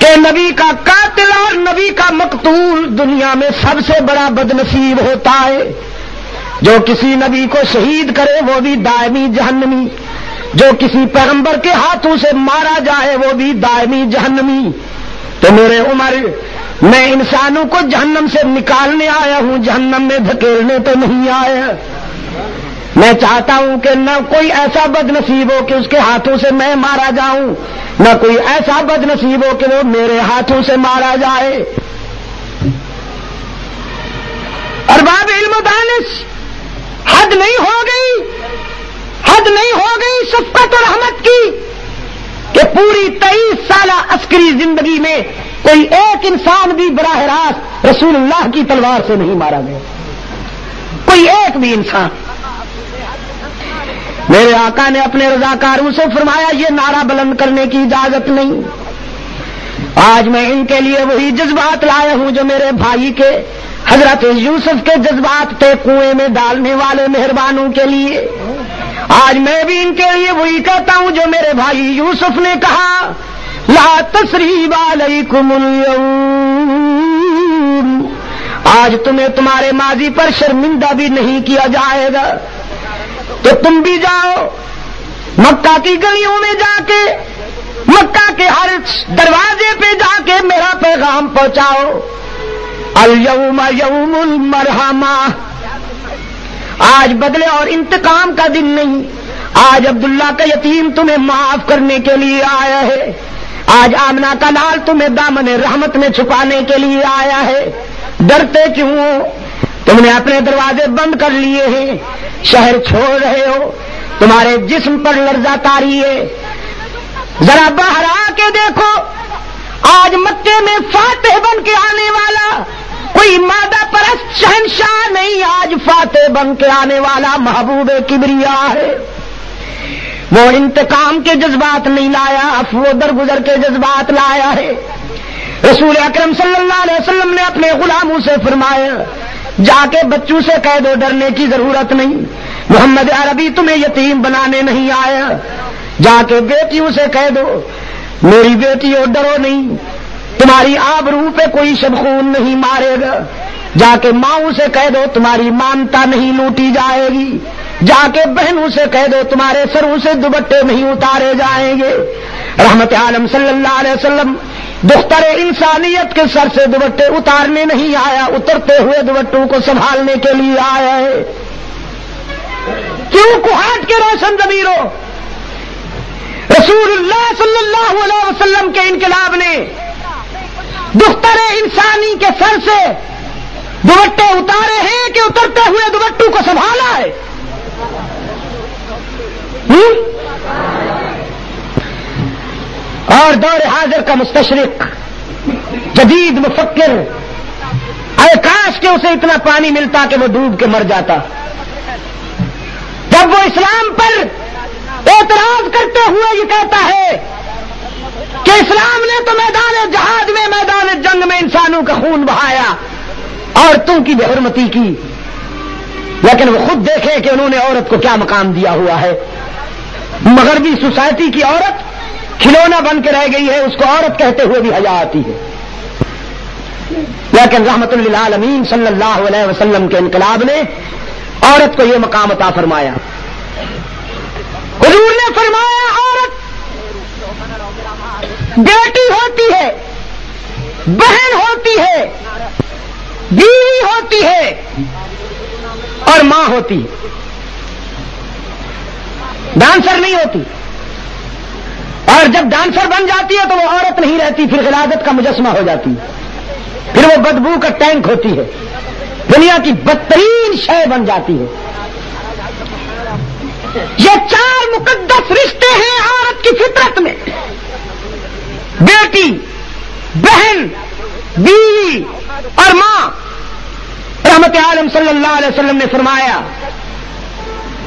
کہ نبی کا قاتل اور نبی کا مقتول دنیا میں سب سے بڑا بدنصیب ہوتا ہے۔ جو کسی نبی کو شہید کرے وہ بھی دائمی جہنمی، جو کسی پیغمبر کے ہاتھوں سے مارا جائے وہ بھی دائمی جہنمی۔ تو میرے عمر میں انسانوں کو جہنم سے نکالنے آیا ہوں، جہنم میں دھکیلنے تو نہیں آیا۔ میں چاہتا ہوں کہ نہ کوئی ایسا بد نصیب ہو کہ اس کے ہاتھوں سے میں مارا جاؤں، نہ کوئی ایسا بد نصیب ہو کہ وہ میرے ہاتھوں سے مارا جائے۔ ارباب علم و دانش حد نہیں ہو گئی شفقت و رحمت کی کہ پوری 23 سالہ عسکری زندگی میں کوئی ایک انسان بھی براہ راست رسول اللہ کی تلوار سے نہیں مارا گیا، کوئی ایک بھی انسان۔ میرے آقا نے اپنے رضاکاروں سے فرمایا یہ نعرہ بلند کرنے کی اجازت نہیں۔ آج میں ان کے لیے وہی جذبات لایا ہوں جو میرے بھائی کے حضرت یوسف کے جذبات تھے کنویں میں ڈالنے والے مہربانوں کے لیے۔ آج میں بھی ان کے لیے وہی کہتا ہوں جو میرے بھائی یوسف نے کہا لا تثریب علیکم اليوم، آج تمہیں تمہارے ماضی پر شرمندہ بھی نہیں کیا جائے گا۔ تو تم بھی جاؤ مکہ کی گلیوں میں جا کے، مکہ کے ہر دروازے پہ جا کے میرا پیغام پہنچاؤ الیوم یوم المرحمہ، آج بدلے اور انتقام کا دن نہیں، آج عبداللہ کا یتیم تمہیں معاف کرنے کے لیے آیا ہے، آج آمنہ کا لال تمہیں دامن رحمت میں چھپانے کے لیے آیا ہے۔ ڈرتے کیوں ہو؟ تم نے اپنے دروازے بند کر لیے ہیں، شہر چھوڑ رہے ہو، تمہارے جسم پر لرزہ طاری ہے۔ ذرا باہر آ کے دیکھو، آج مکے میں فاتح بن کے آنے والا کوئی مادہ پرست شہنشاہ نہیں، آج فاتح بن کے آنے والا محبوب کبریا ہے۔ وہ انتقام کے جذبات نہیں لایا، وہ درگزر کے جذبات لایا ہے۔ رسول اکرم صلی اللہ علیہ وسلم نے اپنے غلاموں سے فرمایا جا کے بچوں سے کہہ دو ڈرنے کی ضرورت نہیں، محمد عربی تمہیں یتیم بنانے نہیں آیا۔ جا کے بیٹیوں سے کہہ دو میری بیٹیوں ڈرو نہیں، تمہاری آبرو پہ کوئی شبخون نہیں مارے گا۔ جا کے ماؤں سے کہہ دو تمہاری مانتا نہیں لوٹی جائے گی۔ جا کے بہنوں سے کہہ دو تمہارے سروں سے دوپٹے نہیں اتارے جائیں گے۔ رحمت عالم صلی اللہ علیہ وسلم دختر انسانیت کے سر سے دوپٹے اتارنے نہیں آیا، اترتے ہوئے دوپٹوں کو سنبھالنے کے لیے آیا ہے۔ کیوں کوہاٹ کے روشن ضمیروں، رسول اللہ صلی اللہ علیہ وسلم کے انقلاب نے دختر انسانی کے سر سے دوپٹے اتارے ہیں کہ اترتے ہوئے دوپٹوں کو سنبھالا ہے؟ اور دور حاضر کا مستشرق جدید مفکر، اے کاش کہ اسے اتنا پانی ملتا کہ وہ ڈوب کے مر جاتا۔ جب وہ اسلام پر اعتراض کرتے ہوئے یہ کہتا ہے کہ اسلام نے تو میدان جہاد میں، میدان جنگ میں انسانوں کا خون بہایا، عورتوں کی بے حرمتی کی، لیکن وہ خود دیکھے کہ انہوں نے عورت کو کیا مقام دیا ہوا ہے۔ مغربی سوسائٹی کی عورت کھلونا بن کے رہ گئی ہے، اس کو عورت کہتے ہوئے بھی حیا آتی ہے۔ لیکن رحمت للعالمین صلی اللہ علیہ وسلم کے انقلاب نے عورت کو یہ مقام عطا فرمایا۔ حضور نے فرمایا عورت بیٹی ہوتی ہے، بہن ہوتی ہے، بیوی ہوتی ہے اور ماں ہوتی ہے، ڈانسر نہیں ہوتی۔ اور جب ڈانسر بن جاتی ہے تو وہ عورت نہیں رہتی، پھر غلاظت کا مجسمہ ہو جاتی ہے، پھر وہ بدبو کا ٹینک ہوتی ہے، دنیا کی بدترین شے بن جاتی ہے۔ یہ 4 مقدس رشتے ہیں عورت کی فطرت میں، بیٹی، بہن، بیوی اور ماں۔ رحمت عالم صلی اللہ علیہ وسلم نے فرمایا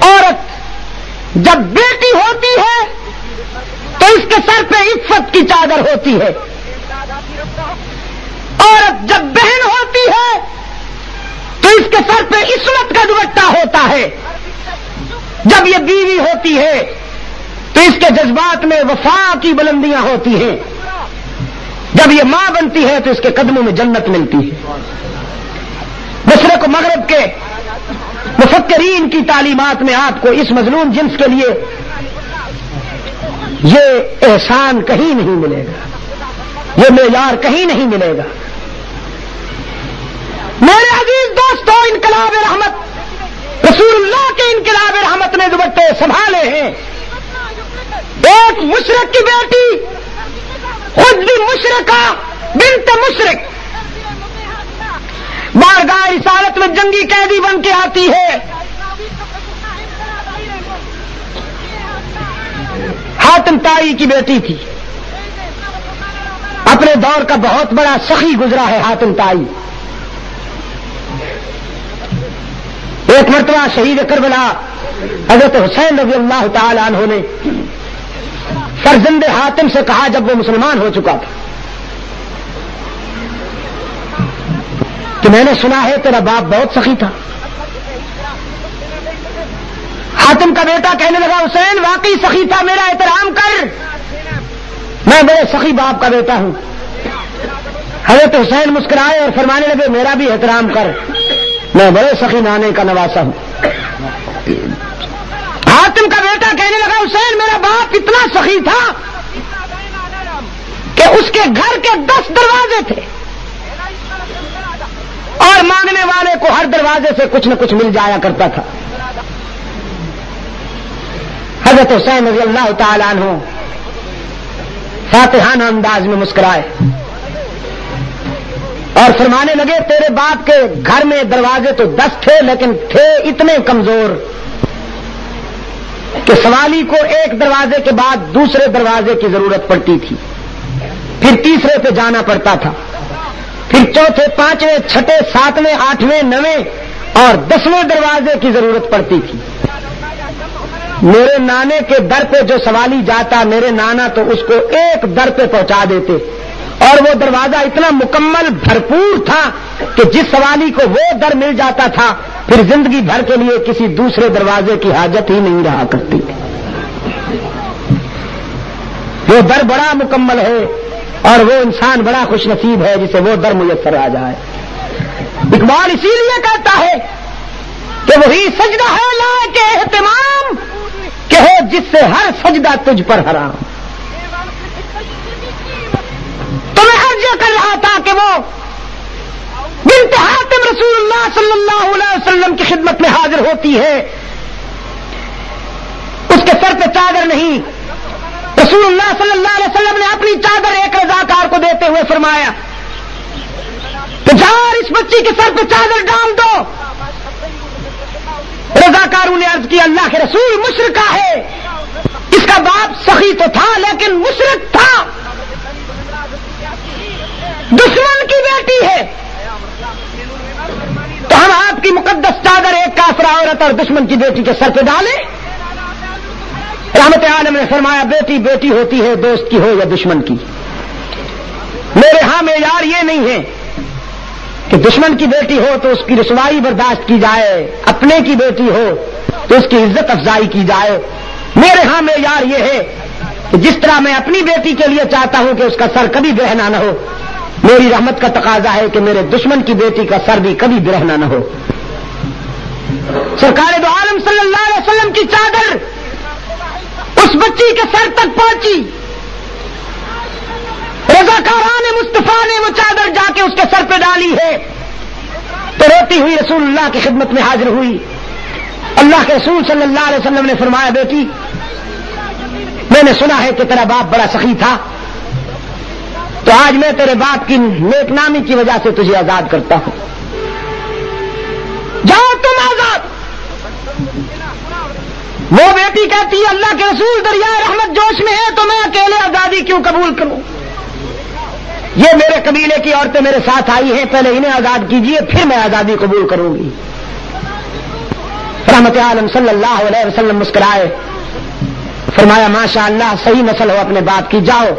عورت جب بیٹی ہوتی ہے تو اس کے سر پہ عفت کی چادر ہوتی ہے، عورت جب بہن ہوتی ہے تو اس کے سر پہ عصمت کا دوپٹہ ہوتا ہے، جب یہ بیوی ہوتی ہے تو اس کے جذبات میں وفا کی بلندیاں ہوتی ہیں، جب یہ ماں بنتی ہے تو اس کے قدموں میں جنت ملتی ہے۔ مشرق و مغرب کے مفکرین کی تعلیمات میں آپ کو اس مظلوم جنس کے لیے یہ احسان کہیں نہیں ملے گا، یہ معیار کہیں نہیں ملے گا۔ میرے عزیز دوستو، انقلاب رحمت، رسول اللہ کے انقلاب رحمت نے دوپٹے سنبھالے ہیں۔ ایک مشرق کی بیٹی، خود بھی مشرقہ، بنت مشرق، بارگاہ رسالت میں جنگی قیدی بن کے آتی ہے۔ حاتم طائی کی بیٹی تھی، اپنے دور کا بہت بڑا سخی گزرا ہے حاتم طائی۔ ایک مرتبہ شہید کربلا حضرت حسین رضی اللہ تعالی عنہ نے فرزند حاتم سے کہا جب وہ مسلمان ہو چکا تھا کہ میں نے سنا ہے تیرا باپ بہت سخی تھا۔ حاتم کا بیٹا کہنے لگا حسین واقعی سخی تھا، میرا احترام کر، میں بڑے سخی باپ کا بیٹا ہوں۔ حضرت حسین مسکرائے اور فرمانے لگے میرا بھی احترام کر، میں بڑے سخی نانے کا نواسا ہوں۔ حاتم کا بیٹا کہنے لگا حسین میرا باپ اتنا سخی تھا کہ اس کے گھر کے 10 دروازے تھے اور مانگنے والے کو ہر دروازے سے کچھ نہ کچھ مل جایا کرتا تھا۔ حضرت حسین رضی اللہ تعالی عنہ فاتحانہ انداز میں مسکرائے اور فرمانے لگے تیرے باپ کے گھر میں دروازے تو 10 تھے لیکن تھے اتنے کمزور کہ سوالی کو ایک دروازے کے بعد دوسرے دروازے کی ضرورت پڑتی تھی، پھر تیسرے پہ جانا پڑتا تھا، پھر چوتھے، پانچویں، چھٹے، ساتویں، آٹھویں، نویں اور 10ویں دروازے کی ضرورت پڑتی تھی۔ میرے نانے کے در پہ جو سوالی جاتا میرے نانا تو اس کو ایک در پہ پہنچا دیتے اور وہ دروازہ اتنا مکمل بھرپور تھا کہ جس سوالی کو وہ در مل جاتا تھا پھر زندگی بھر کے لیے کسی دوسرے دروازے کی حاجت ہی نہیں رہا کرتی۔ وہ در بڑا مکمل ہے اور وہ انسان بڑا خوش نصیب ہے جسے وہ در میسر آ جائے۔ اقبال اسی لیے کہتا ہے کہ وہی سجدہ ہے لائق اہتمام کہ ہو جس سے ہر سجدہ تجھ پر حرام۔ تو میں عرض کر رہا تھا کہ وہ بنت حاتم رسول اللہ صلی اللہ علیہ وسلم کی خدمت میں حاضر ہوتی ہے، اس کے سر پہ چادر نہیں۔ رسول اللہ صلی اللہ علیہ وسلم نے اپنی چادر ایک رضاکار کو دیتے ہوئے فرمایا کہ جار اس بچی کے سر پہ چادر ڈال دو۔ رضاکاروں نے عرض کیا اللہ کے رسول مشرکہ ہے، اس کا باپ سخی تو تھا لیکن مشرک تھا، دشمن کی بیٹی ہے، تو ہم آپ کی مقدس چادر ایک کافرہ عورت اور دشمن کی بیٹی کے سر پہ ڈالیں؟ رحمت عالم نے فرمایا بیٹی بیٹی ہوتی ہے، دوست کی ہو یا دشمن کی۔ میرے ہاں معیار یہ نہیں ہے کہ دشمن کی بیٹی ہو تو اس کی رسوائی برداشت کی جائے، اپنے کی بیٹی ہو تو اس کی عزت افزائی کی جائے۔ میرے ہاں معیار یہ ہے کہ جس طرح میں اپنی بیٹی کے لیے چاہتا ہوں کہ اس کا سر کبھی برہنہ نہ ہو، میری رحمت کا تقاضا ہے کہ میرے دشمن کی بیٹی کا سر بھی کبھی برہنہ نہ ہو۔ سرکار دو عالم صلی اللہ علیہ وسلم کی چادر اس بچی کے سر تک پہنچی، رضاکاران مصطفیٰ نے وہ چادر جا کے اس کے سر پہ ڈالی ہے تو روتی ہوئی رسول اللہ کی خدمت میں حاضر ہوئی۔ اللہ کے رسول صلی اللہ علیہ وسلم نے فرمایا بیٹی میں نے سنا ہے کہ تیرا باپ بڑا سخی تھا، تو آج میں تیرے باپ کی نیک نامی کی وجہ سے تجھے آزاد کرتا ہوں. جاؤ تم آزاد. وہ بیٹی کہتی ہے اللہ کے رسول دریائے رحمت جوش میں ہے تو میں اکیلے آزادی کیوں قبول کروں؟ یہ میرے قبیلے کی عورتیں میرے ساتھ آئی ہیں، پہلے انہیں آزاد کیجئے پھر میں آزادی قبول کروں گی. رحمت عالم صلی اللہ علیہ وسلم مسکرائے، فرمایا ماشاء اللہ صحیح نسل ہو اپنے باپ کی. جاؤ،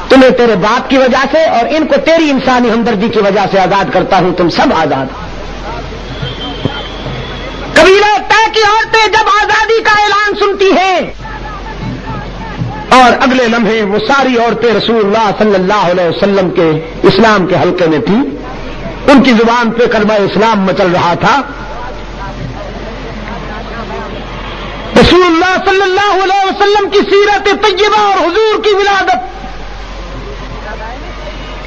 تمہیں تیرے باپ کی وجہ سے اور ان کو تیری انسانی ہمدردی کی وجہ سے آزاد کرتا ہوں، تم سب آزاد. قبیلہ طے کی عورتیں جب آزادی کا اعلان سنتی ہیں اور اگلے لمحے وہ ساری عورتیں رسول اللہ صلی اللہ علیہ وسلم کے اسلام کے حلقے میں تھیں، ان کی زبان پہ کلمہ اسلام مچل رہا تھا. رسول اللہ صلی اللہ علیہ وسلم کی سیرت طیبہ اور حضور کی ولادت،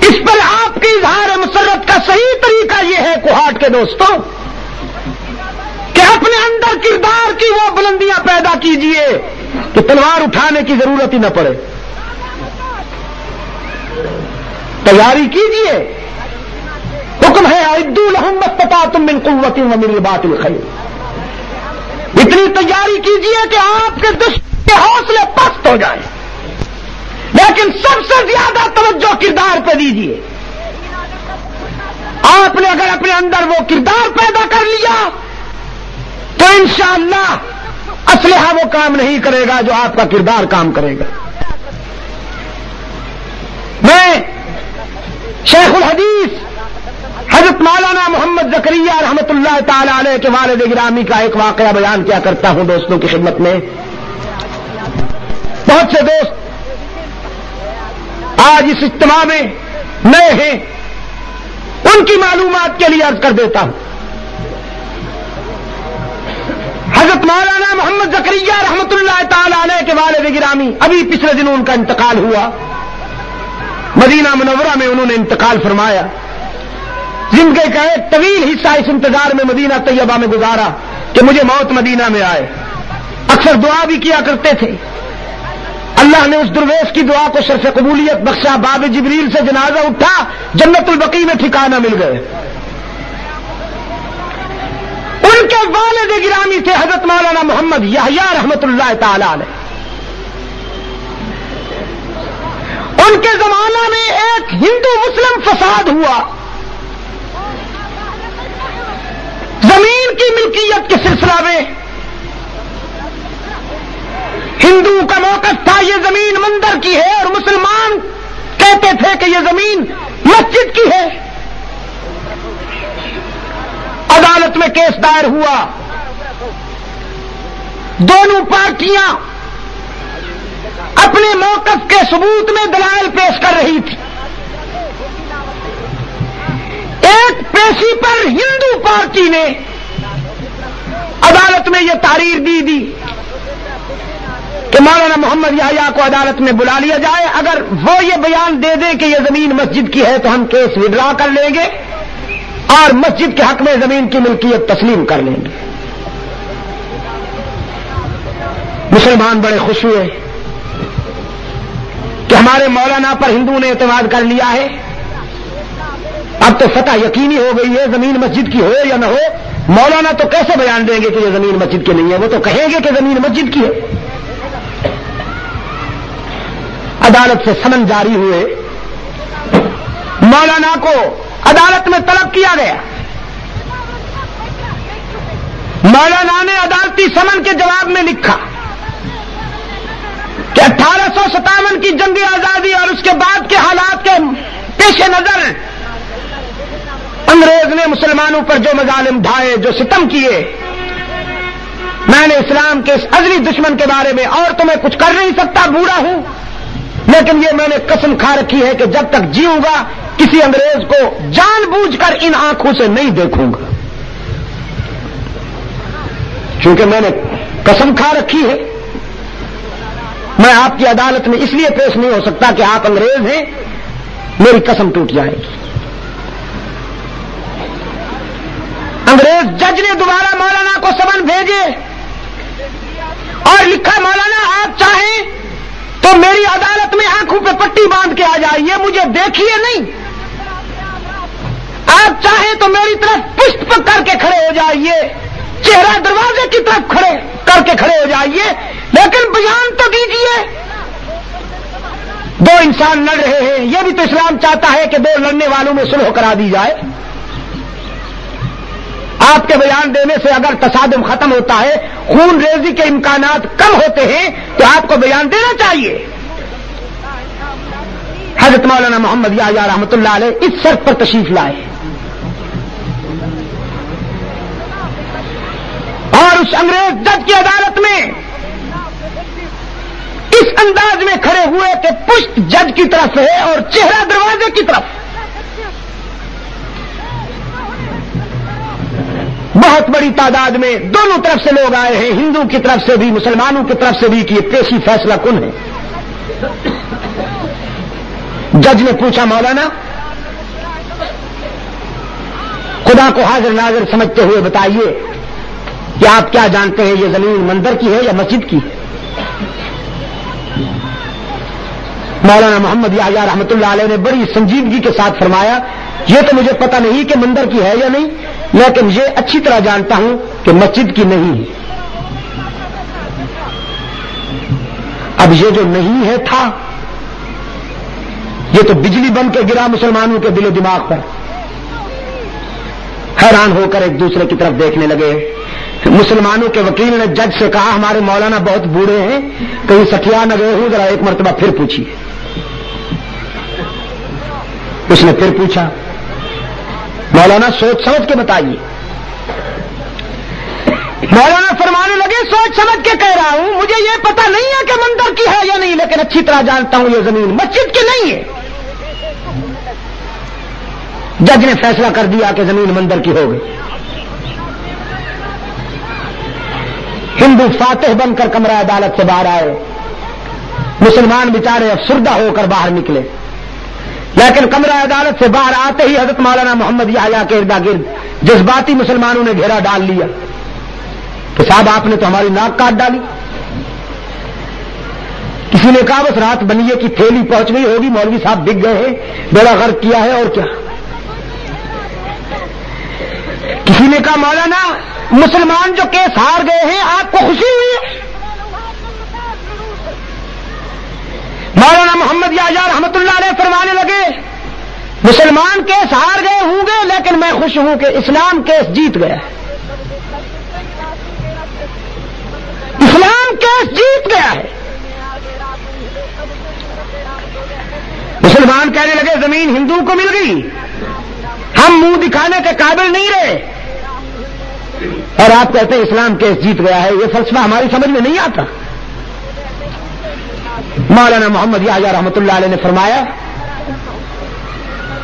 اس پر آپ کی اظہار مسرت کا صحیح طریقہ یہ ہے کوہاٹ کے دوستوں کہ اپنے اندر کردار کی وہ بلندیاں پیدا کیجئے کہ تلوار اٹھانے کی ضرورت ہی نہ پڑے. تیاری کیجئے. حکم ہے اعدوا لهم ما استطعتم من قوة ومن رباط الخيل. اتنی تیاری کیجئے کہ آپ کے دشمن کے حوصلے پست ہو جائیں، لیکن سب سے زیادہ توجہ کردار پہ دیجئے. آپ نے اگر اپنے اندر وہ کردار پیدا کر لیا تو انشاءاللہ اسلحہ وہ کام نہیں کرے گا جو آپ کا کردار کام کرے گا. میں شیخ الحدیث حضرت مولانا محمد زکریا رحمت اللہ تعالی علیہ کے والد گرامی کا ایک واقعہ بیان کیا کرتا ہوں دوستوں کی خدمت میں. بہت سے دوست آج اس اجتماع میں نئے ہیں، ان کی معلومات کے لیے عرض کر دیتا ہوں. حضرت مولانا محمد زکریا رحمت اللہ تعالی علیہ کے والد گرامی ابھی پچھلے دنوں ان کا انتقال ہوا. مدینہ منورہ میں انہوں نے انتقال فرمایا. زندگی کا ایک طویل حصہ اس انتظار میں مدینہ طیبہ میں گزارا کہ مجھے موت مدینہ میں آئے. اکثر دعا بھی کیا کرتے تھے. اللہ نے اس درویش کی دعا کو شرف قبولیت بخشا. باب جبریل سے جنازہ اٹھا، جنت البقیع میں ٹھکانہ مل گئے. ان کے والد گرامی تھے حضرت مولانا محمد یحییٰ رحمت اللہ تعالی علیہ. ان کے زمانہ میں ایک ہندو مسلم فساد ہوا. زمین کی ملکیت کے سلسلہ میں ہندو کا موقف تھا یہ زمین مندر کی ہے اور مسلمان کہتے تھے کہ یہ زمین مسجد کی ہے. عدالت میں کیس دائر ہوا. دونوں پارٹیاں اپنے موقف کے ثبوت میں دلائل پیش کر رہی تھی. ایک پیشی پر ہندو پارٹی نے عدالت میں یہ تحریر دی کہ مولانا محمد یحییٰ کو عدالت میں بلا لیا جائے. اگر وہ یہ بیان دے دیں کہ یہ زمین مسجد کی ہے تو ہم کیس وڈرا کر لیں گے اور مسجد کے حق میں زمین کی ملکیت تسلیم کر لیں گے. مسلمان بڑے خوش ہوئے کہ ہمارے مولانا پر ہندو نے اعتماد کر لیا ہے. اب تو فتح یقینی ہو گئی ہے، زمین مسجد کی ہو یا نہ ہو. مولانا تو کیسے بیان دیں گے کہ یہ زمین مسجد کی نہیں ہے؟ وہ تو کہیں گے کہ زمین مسجد کی ہے. عدالت سے سمن جاری ہوئے. مولانا کو عدالت میں طلب کیا گیا. مولانا نے عدالتی سمن کے جواب میں لکھا کہ 1857 کی جنگ آزادی اور اس کے بعد کے حالات کے پیش نظر انگریز نے مسلمانوں پر جو مظالم ڈھائے، جو ستم کیے، میں نے اسلام کے اس ازلی دشمن کے بارے میں اور تو میں کچھ کر نہیں سکتا، بوڑھا ہوں، لیکن یہ میں نے قسم کھا رکھی ہے کہ جب تک جیوں گا کسی انگریز کو جان بوجھ کر ان آنکھوں سے نہیں دیکھوں گا. چونکہ میں نے قسم کھا رکھی ہے، میں آپ کی عدالت میں اس لیے پیش نہیں ہو سکتا کہ آپ انگریز ہیں، میری قسم ٹوٹ جائے گی. انگریز جج نے دوبارہ مولانا کو سمن بھیجے اور لکھا مولانا آپ چاہیں تو میری عدالت میں آنکھوں پہ پٹی باندھ کے آ جائیے, مجھے دیکھیے نہیں. آپ چاہیں تو میری طرف پشت پر کر کے کھڑے ہو جائیے, چہرہ دروازے کی طرف کھڑے کر کے کھڑے ہو جائیے, لیکن بیان تو دیجیے. دو انسان لڑ رہے ہیں, یہ بھی تو اسلام چاہتا ہے کہ دو لڑنے والوں میں صلح کرا دی جائے. آپ کے بیان دینے سے اگر تصادم ختم ہوتا ہے, خون ریزی کے امکانات کم ہوتے ہیں, تو آپ کو بیان دینا چاہیے. حضرت مولانا محمد یحییٰ رحمۃ اللہ علیہ اس شرط پر تشریف لائے اور اس انگریز جج کی عدالت میں اس انداز میں کھڑے ہوئے کہ پشت جج کی طرف ہے اور چہرہ دروازے کی طرف. بہت بڑی تعداد میں دونوں طرف سے لوگ آئے ہیں, ہندو کی طرف سے بھی مسلمانوں کی طرف سے بھی, کہ یہ پیشی فیصلہ کن ہے. جج نے پوچھا, مولانا خدا کو حاضر ناظر سمجھتے ہوئے بتائیے کہ آپ کیا جانتے ہیں, یہ زمین مندر کی ہے یا مسجد کی ہے؟ مولانا محمد یحییٰ رحمۃ اللہ علیہ نے بڑی سنجیدگی کے ساتھ فرمایا, یہ تو مجھے پتہ نہیں کہ مندر کی ہے یا نہیں, لیکن یہ اچھی طرح جانتا ہوں کہ مسجد کی نہیں ہے. اب یہ جو نہیں ہے تھا, یہ تو بجلی بن کے گرا مسلمانوں کے دل و دماغ پر. حیران ہو کر ایک دوسرے کی طرف دیکھنے لگے. مسلمانوں کے وکیل نے جج سے کہا, ہمارے مولانا بہت بوڑھے ہیں, کہیں سٹیا نہ گئے ہوں, ذرا ایک مرتبہ پھر پوچھیے. اس نے پھر پوچھا, مولانا سوچ سمجھ کے بتائیے. مولانا فرمانے لگے, سوچ سمجھ کے کہہ رہا ہوں, مجھے یہ پتہ نہیں ہے کہ مندر کی ہے یا نہیں, لیکن اچھی طرح جانتا ہوں یہ زمین مسجد کی نہیں ہے. جج نے فیصلہ کر دیا کہ زمین مندر کی ہو گئی. ہندو فاتح بن کر کمرہ عدالت سے باہر آئے, مسلمان بیچارے افسردہ ہو کر باہر نکلے. لیکن کمرہ عدالت سے باہر آتے ہی حضرت مولانا محمد یحییٰ کے ارد گرد جذباتی مسلمانوں نے گھیرا ڈال لیا کہ صاحب آپ نے تو ہماری ناک کاٹ ڈالی. کسی نے کہا بس رات بنیے کی تھیلی پہنچ گئی ہوگی, مولوی صاحب بک گئے ہیں, بیڑا غرق کیا ہے, اور کیا. کسی نے کہا مولانا مسلمان جو کیس ہار گئے ہیں آپ کو خوشی ہوئی ہے؟ مولانا محمد یحییٰ رحمۃ اللہ علیہ فرمانے لگے, مسلمان کیس ہار گئے ہوں گے, لیکن میں خوش ہوں کہ اسلام کیس جیت گیا ہے. اسلام کیس جیت گیا ہے. مسلمان کہنے لگے زمین ہندو کو مل گئی, ہم منہ دکھانے کے قابل نہیں رہے, اور آپ کہتے ہیں اسلام کیس جیت گیا ہے. یہ فلسفہ ہماری سمجھ میں نہیں آتا. مولانا محمد یحییٰ رحمۃ اللہ علیہ نے فرمایا,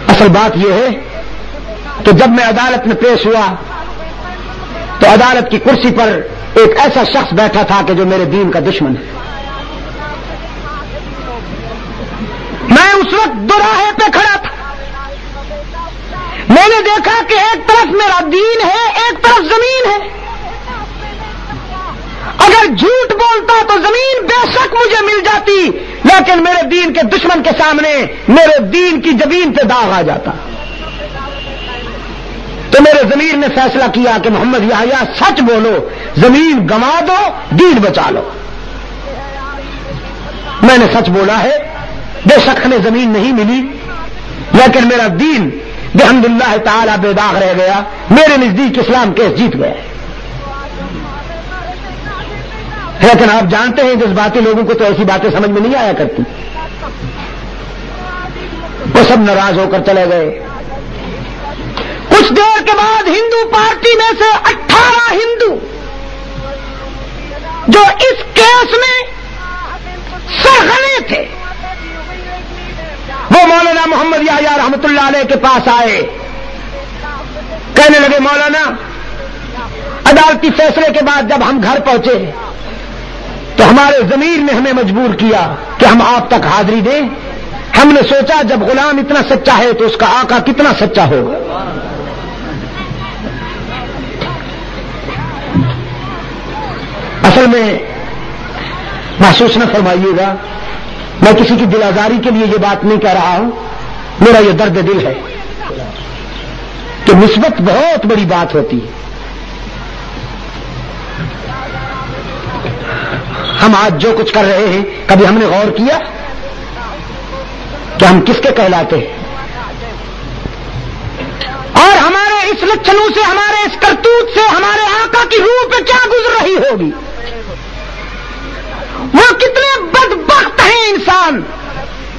اصل بات یہ ہے کہ جب میں عدالت میں پیش ہوا تو عدالت کی کرسی پر ایک ایسا شخص بیٹھا تھا کہ جو میرے دین کا دشمن ہے. میں اس وقت دوراہے پہ کھڑا تھا, میں نے دیکھا کہ ایک طرف میرا دین ہے, ایک طرف زمین ہے. اگر جھوٹ بولتا تو زمین بے شک مجھے مل جاتی, لیکن میرے دین کے دشمن کے سامنے میرے دین کی جبین پہ داغ آ جاتا. تو میرے ضمیر نے فیصلہ کیا کہ محمد یحییٰ سچ بولو, زمین گنوا دو, دین بچا لو. میں نے سچ بولا ہے, بے شک ہمیں زمین نہیں ملی, لیکن میرا دین بحمد اللہ تعالی بے داغ رہ گیا. میرے نزدیک اسلام کیس جیت گیا. لیکن آپ جانتے ہیں جذباتی لوگوں کو تو ایسی باتیں سمجھ میں نہیں آیا کرتی. وہ سب ناراض ہو کر چلے گئے. کچھ دیر کے بعد ہندو پارٹی میں سے 18 ہندو جو اس کیس میں سرغنے تھے, وہ مولانا محمد یحییٰ رحمۃ اللہ علیہ کے پاس آئے. کہنے لگے مولانا, عدالتی فیصلے کے بعد جب ہم گھر پہنچے تو ہمارے ضمیر نے ہمیں مجبور کیا کہ ہم آپ تک حاضری دیں. ہم نے سوچا جب غلام اتنا سچا ہے تو اس کا آقا کتنا سچا ہوگا. اصل میں محسوس نہ فرمائیے گا, میں کسی کی دل آزاری کے لیے یہ بات نہیں کہہ رہا ہوں، میرا یہ درد دل ہے کہ نسبت بہت بڑی بات ہوتی ہے. ہم آج جو کچھ کر رہے ہیں کبھی ہم نے غور کیا کہ ہم کس کے کہلاتے ہیں؟ اور ہمارے اس لچھنوں سے، ہمارے اس کرتوت سے ہمارے آقا کی روح پہ کیا گزر رہی ہوگی؟ وہ کتنے بدبخت ہیں انسان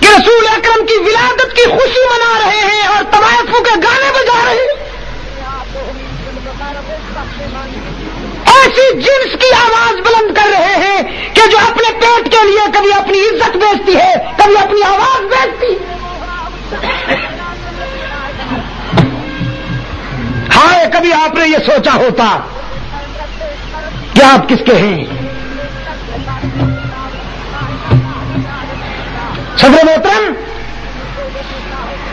کہ رسول اکرم کی ولادت کی خوشی منا رہے ہیں اور طوائفوں کے گانے بجا رہے ہیں. ایسی جنس کی آواز بلند کر رہے ہیں کہ جو اپنے پیٹ کے لیے کبھی اپنی عزت بیچتی ہے، کبھی اپنی آواز بیچتی. ہائے کبھی آپ نے یہ سوچا ہوتا کہ آپ کس کے ہیں؟ صدر محترم،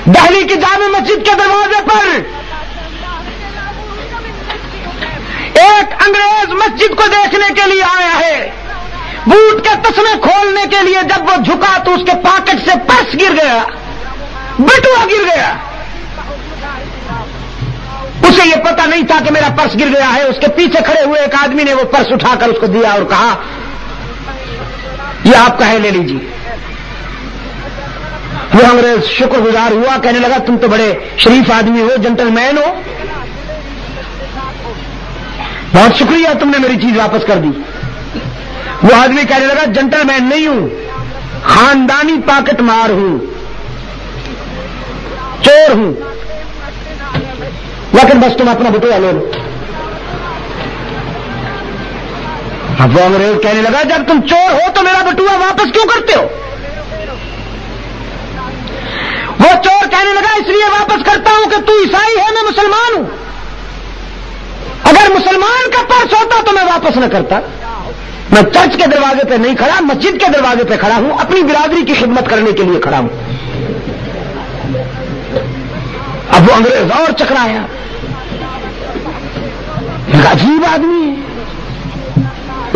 دہلی کی جامع مسجد کے دروازے پر ایک انگریز مسجد کو دیکھنے کے لیے آیا ہے. بوٹ کے تسمے کھولنے کے لیے جب وہ جھکا تو اس کے پاکٹ سے پرس گر گیا، بٹوا گر گیا. اسے یہ پتہ نہیں تھا کہ میرا پرس گر گیا ہے. اس کے پیچھے کھڑے ہوئے ایک آدمی نے وہ پرس اٹھا کر اس کو دیا اور کہا یہ آپ کا ہے، لے لیجیے. وہ انگریز شکر گزار ہوا، کہنے لگا تم تو بڑے شریف آدمی ہو، جنٹل مین ہو، بہت شکریہ تم نے میری چیز واپس کر دی. وہ آدمی کہنے لگا جنٹل مین نہیں ہوں، خاندانی پاکٹ مار ہوں، چور ہوں، لیکن بس تم اپنا بٹوا لے لو. اب وہ انگریز کہنے لگا جب تم چور ہو تو میرا بٹوا واپس کیوں کرتے ہو؟ وہ چور کہنے لگا اس لیے واپس کرتا ہوں کہ تو عیسائی ہے، میں مسلمان ہوں. اگر مسلمان کا پرس ہوتا تو میں واپس نہ کرتا. میں چرچ کے دروازے پہ نہیں کھڑا، مسجد کے دروازے پہ کھڑا ہوں، اپنی برادری کی خدمت کرنے کے لیے کھڑا ہوں. اب وہ انگریز اور چکرایا، ایک عجیب آدمی ہے،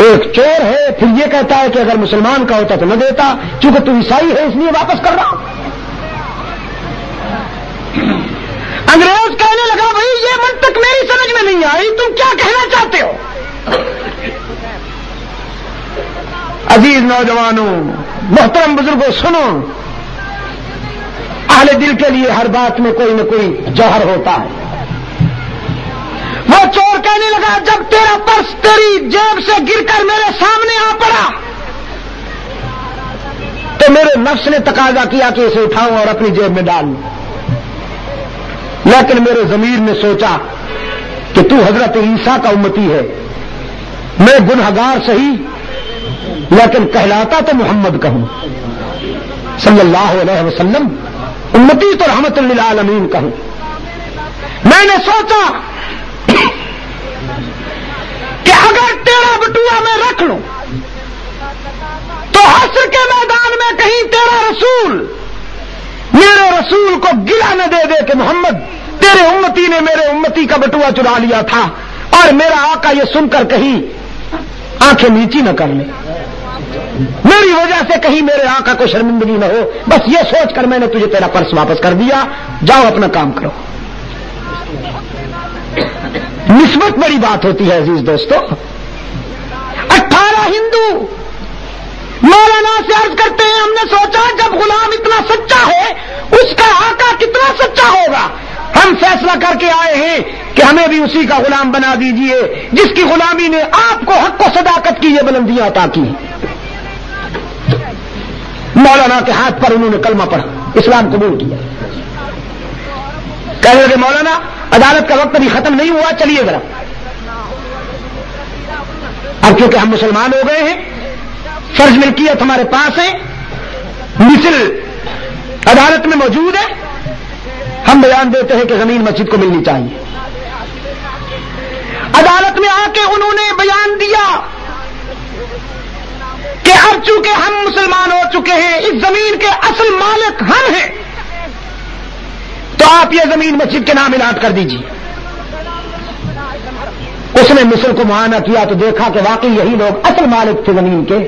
ایک چور ہے، پھر یہ کہتا ہے کہ اگر مسلمان کا ہوتا تو نہ دیتا، چونکہ تو عیسائی ہے اس لیے واپس کر رہا ہوں. انگریز کہنے لگا بھائی یہ منطق میری سمجھ میں نہیں آئی، تم کیا کہنا چاہتے ہو؟ عزیز نوجوانوں، محترم بزرگوں، سنو، اہل دل کے لیے ہر بات میں کوئی نہ کوئی جوہر ہوتا ہے. وہ چور کہنے لگا جب تیرا پرس تیری جیب سے گر کر میرے سامنے آ پڑا تو میرے نفس نے تقاضا کیا کہ اسے اٹھاؤں اور اپنی جیب میں ڈال لوں، لیکن میرے ضمیر نے سوچا کہ تو حضرت عیسیٰ کا امتی ہے، میں گنہگار صحیح لیکن کہلاتا تو محمد کا ہوں صلی اللہ علیہ وسلم، امتی تو رحمت للعالمین کا ہوں. میں نے سوچا کہ اگر تیرا بٹوا میں رکھ لوں تو حشر کے میدان میں کہیں تیرا رسول میرے رسول کو گلا نہ دے دے کہ محمد تیرے امتی نے میرے امتی کا بٹوا چرا لیا تھا، اور میرا آقا یہ سن کر کہیں آنکھیں نیچی نہ کر لے، میری وجہ سے کہیں میرے آقا کو شرمندگی نہ ہو. بس یہ سوچ کر میں نے تجھے تیرا پرس واپس کر دیا، جاؤ اپنا کام کرو. نسبت بڑی بات ہوتی ہے عزیز دوستو. 18 ہندو مولانا سے عرض کرتے ہیں ہم نے سوچا جب غلام اتنا سچا ہے اس کا آقا کتنا سچا ہوگا، ہم فیصلہ کر کے آئے ہیں کہ ہمیں بھی اسی کا غلام بنا دیجئے جس کی غلامی نے آپ کو حق و صداقت کی یہ بلندیاں عطا کی. مولانا کے ہاتھ پر انہوں نے کلمہ پڑھا، اسلام قبول کیا. کہنے لگے مولانا عدالت کا وقت ابھی ختم نہیں ہوا، چلیے ذرا. اب کیونکہ ہم مسلمان ہو گئے ہیں، فرض ملکیت ہمارے پاس ہے، مثل عدالت میں موجود ہے، ہم بیان دیتے ہیں کہ زمین مسجد کو ملنی چاہیے. عدالت میں آ کے انہوں نے بیان دیا کہ اب چونکہ ہم مسلمان ہو چکے ہیں، اس زمین کے اصل مالک ہم ہیں، تو آپ یہ زمین مسجد کے نام الاٹ کر دیجیے. اس نے مصر کو معائنہ کیا تو دیکھا کہ واقعی یہی لوگ اصل مالک تھے زمین کے.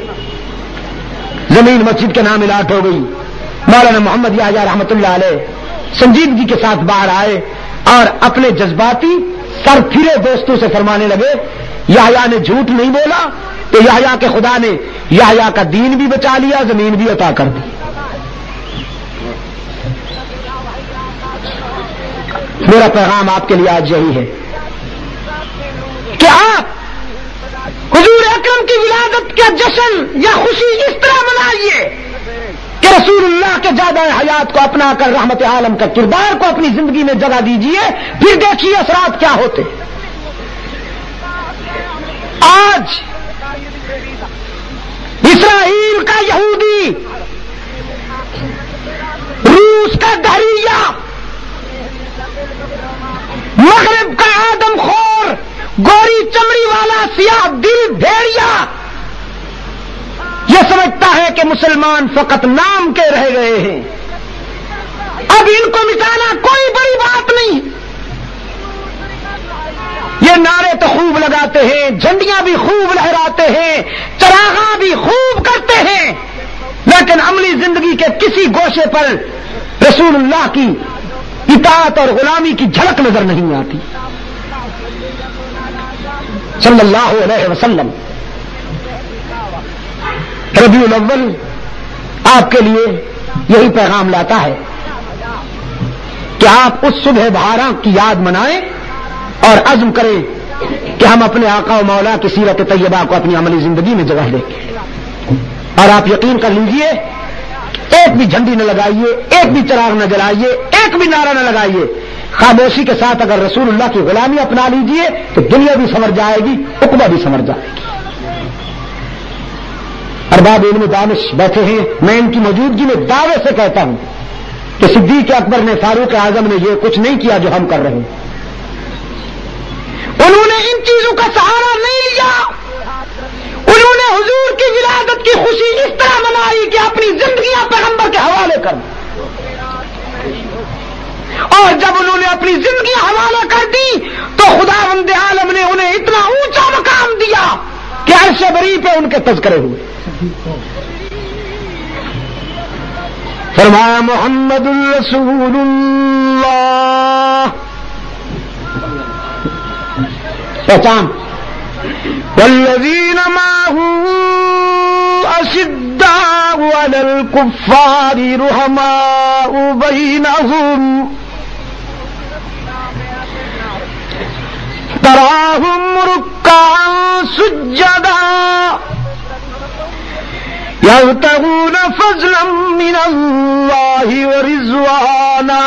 زمین مسجد کے نام الاٹ ہو گئی. مولانا محمد یحییٰ رحمت اللہ علیہ سنجیدگی کے ساتھ باہر آئے اور اپنے جذباتی سر پھرے دوستوں سے فرمانے لگے یحییٰ نے جھوٹ نہیں بولا تو یحییٰ کے خدا نے یحییٰ کا دین بھی بچا لیا, زمین بھی عطا کر دی. میرا پیغام آپ کے لیے آج یہی ہے کہ آپ حضور اکرم کی ولادت کا جشن یا خوشی اس طرح منائیے کہ رسول اللہ کے جادہ حیات کو اپنا کر رحمت عالم کا کردار کو اپنی زندگی میں جگہ دیجئے, پھر دیکھیے اثرات کیا ہوتے. آج اسرائیل کا یہودی, روس کا دہریہ, مغرب کا آدم خور, گوری چمڑی والا سیاہ دل بھیڑیا یہ سمجھتا ہے کہ مسلمان فقط نام کے رہ گئے ہیں. اب ان کو مٹانا کوئی بڑی بات نہیں. یہ نعرے تو خوب لگاتے ہیں, جھنڈیاں بھی خوب لہراتے ہیں, چراغاں بھی خوب کرتے ہیں, لیکن عملی زندگی کے کسی گوشے پر رسول اللہ کی اطاعت اور غلامی کی جھلک نظر نہیں آتی صلی اللہ علیہ وسلم. ربیع الاول آپ کے لیے یہی پیغام لاتا ہے کہ آپ اس صبح بہاراں کی یاد منائیں اور عزم کریں کہ ہم اپنے آقا و مولا کی سیرت طیبہ کو اپنی عملی زندگی میں جگہ دیں. اور آپ یقین کر لیجئے ایک بھی جھنڈی نہ لگائیے, ایک بھی چراغ نہ جلائیے, ایک بھی نعرہ نہ لگائیے. خاموشی کے ساتھ اگر رسول اللہ کی غلامی اپنا لیجئے تو دنیا بھی سمر جائے گی, عقبہ بھی سمر جائے گی. ارباب علم دانش بیٹھے ہیں, میں ان کی موجودگی میں دعوے سے کہتا ہوں کہ صدیق اکبر نے, فاروق اعظم نے یہ کچھ نہیں کیا جو ہم کر رہے ہیں. انہوں نے ان چیزوں کا سہارا نہیں لیا. انہوں نے حضور کی ولادت کی خوشی اس طرح منائی کہ اپنی زندگیاں پیغمبر کے حوالے کر دی, اور جب انہوں نے اپنی زندگیاں حوالے کر دی تو خداوند عالم نے انہیں اتنا اونچا مقام دیا کہ عرش بری پہ ان کے تذکرے ہوئے. فرمایا محمد الرسول اللہ, پہچان, والذین معه اشداء علی الکفار رحماء بینہم تراہم رکعا سجدا یبتغون فضلا من اللہ ورضوانا.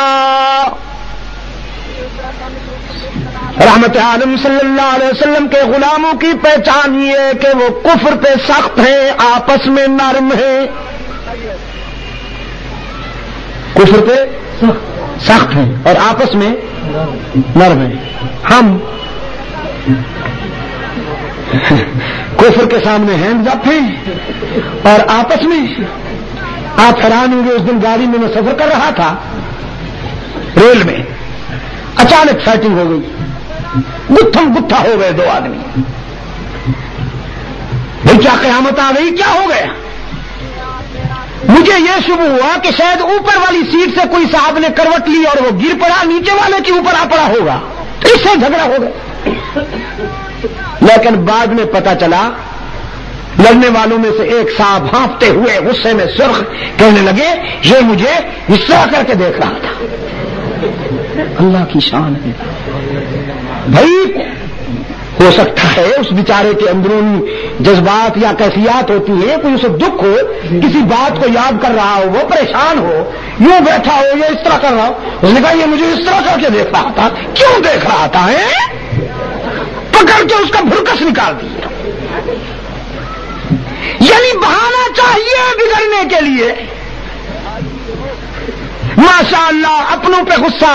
رحمت عالم صلی اللہ علیہ وسلم کے غلاموں کی پہچان یہ ہے کہ وہ کفر پہ سخت ہیں, آپس میں نرم ہیں. کفر پہ سخت ہیں اور آپس میں نرم ہیں. ہم کفر کے سامنے ہینڈز اپ ہیں اور آپس میں. آپ حیران ہوں گے, اس دن گاڑی میں سفر کر رہا تھا, ریل میں اچانک فائٹنگ ہو گئی, گتھم گتھا ہو گئے دو آدمی. بھئی کیا قیامت آ گئی, کیا ہو گیا؟ مجھے یہ شبہ ہوا کہ شاید اوپر والی سیٹ سے کوئی صاحب نے کروٹ لی اور وہ گر پڑا, نیچے والے کے اوپر آ پڑا ہوگا, تو اس سے جھگڑا ہو گیا. لیکن بعد میں پتا چلا لڑنے والوں میں سے ایک صاحب ہانپتے ہوئے غصے میں سرخ کہنے لگے یہ مجھے اس طرح کر کے دیکھ رہا تھا. اللہ کی شان ہے بھائی. ہو سکتا ہے اس بیچارے کے اندرونی جذبات یا کیفیات ہوتی ہیں, کوئی اسے دکھ ہو, کسی بات کو یاد کر رہا ہو, وہ پریشان ہو, یوں بیٹھا ہو یا اس طرح کر رہا ہو. اس نے کہا یہ مجھے اس طرح کر کے دیکھ رہا تھا. کیوں دیکھ رہا تھا؟ پکڑ کے اس کا بھرکس نکال دیا. یعنی بہانا چاہیے بگڑنے کے لیے. ماشاء اللہ اپنوں پہ غصہ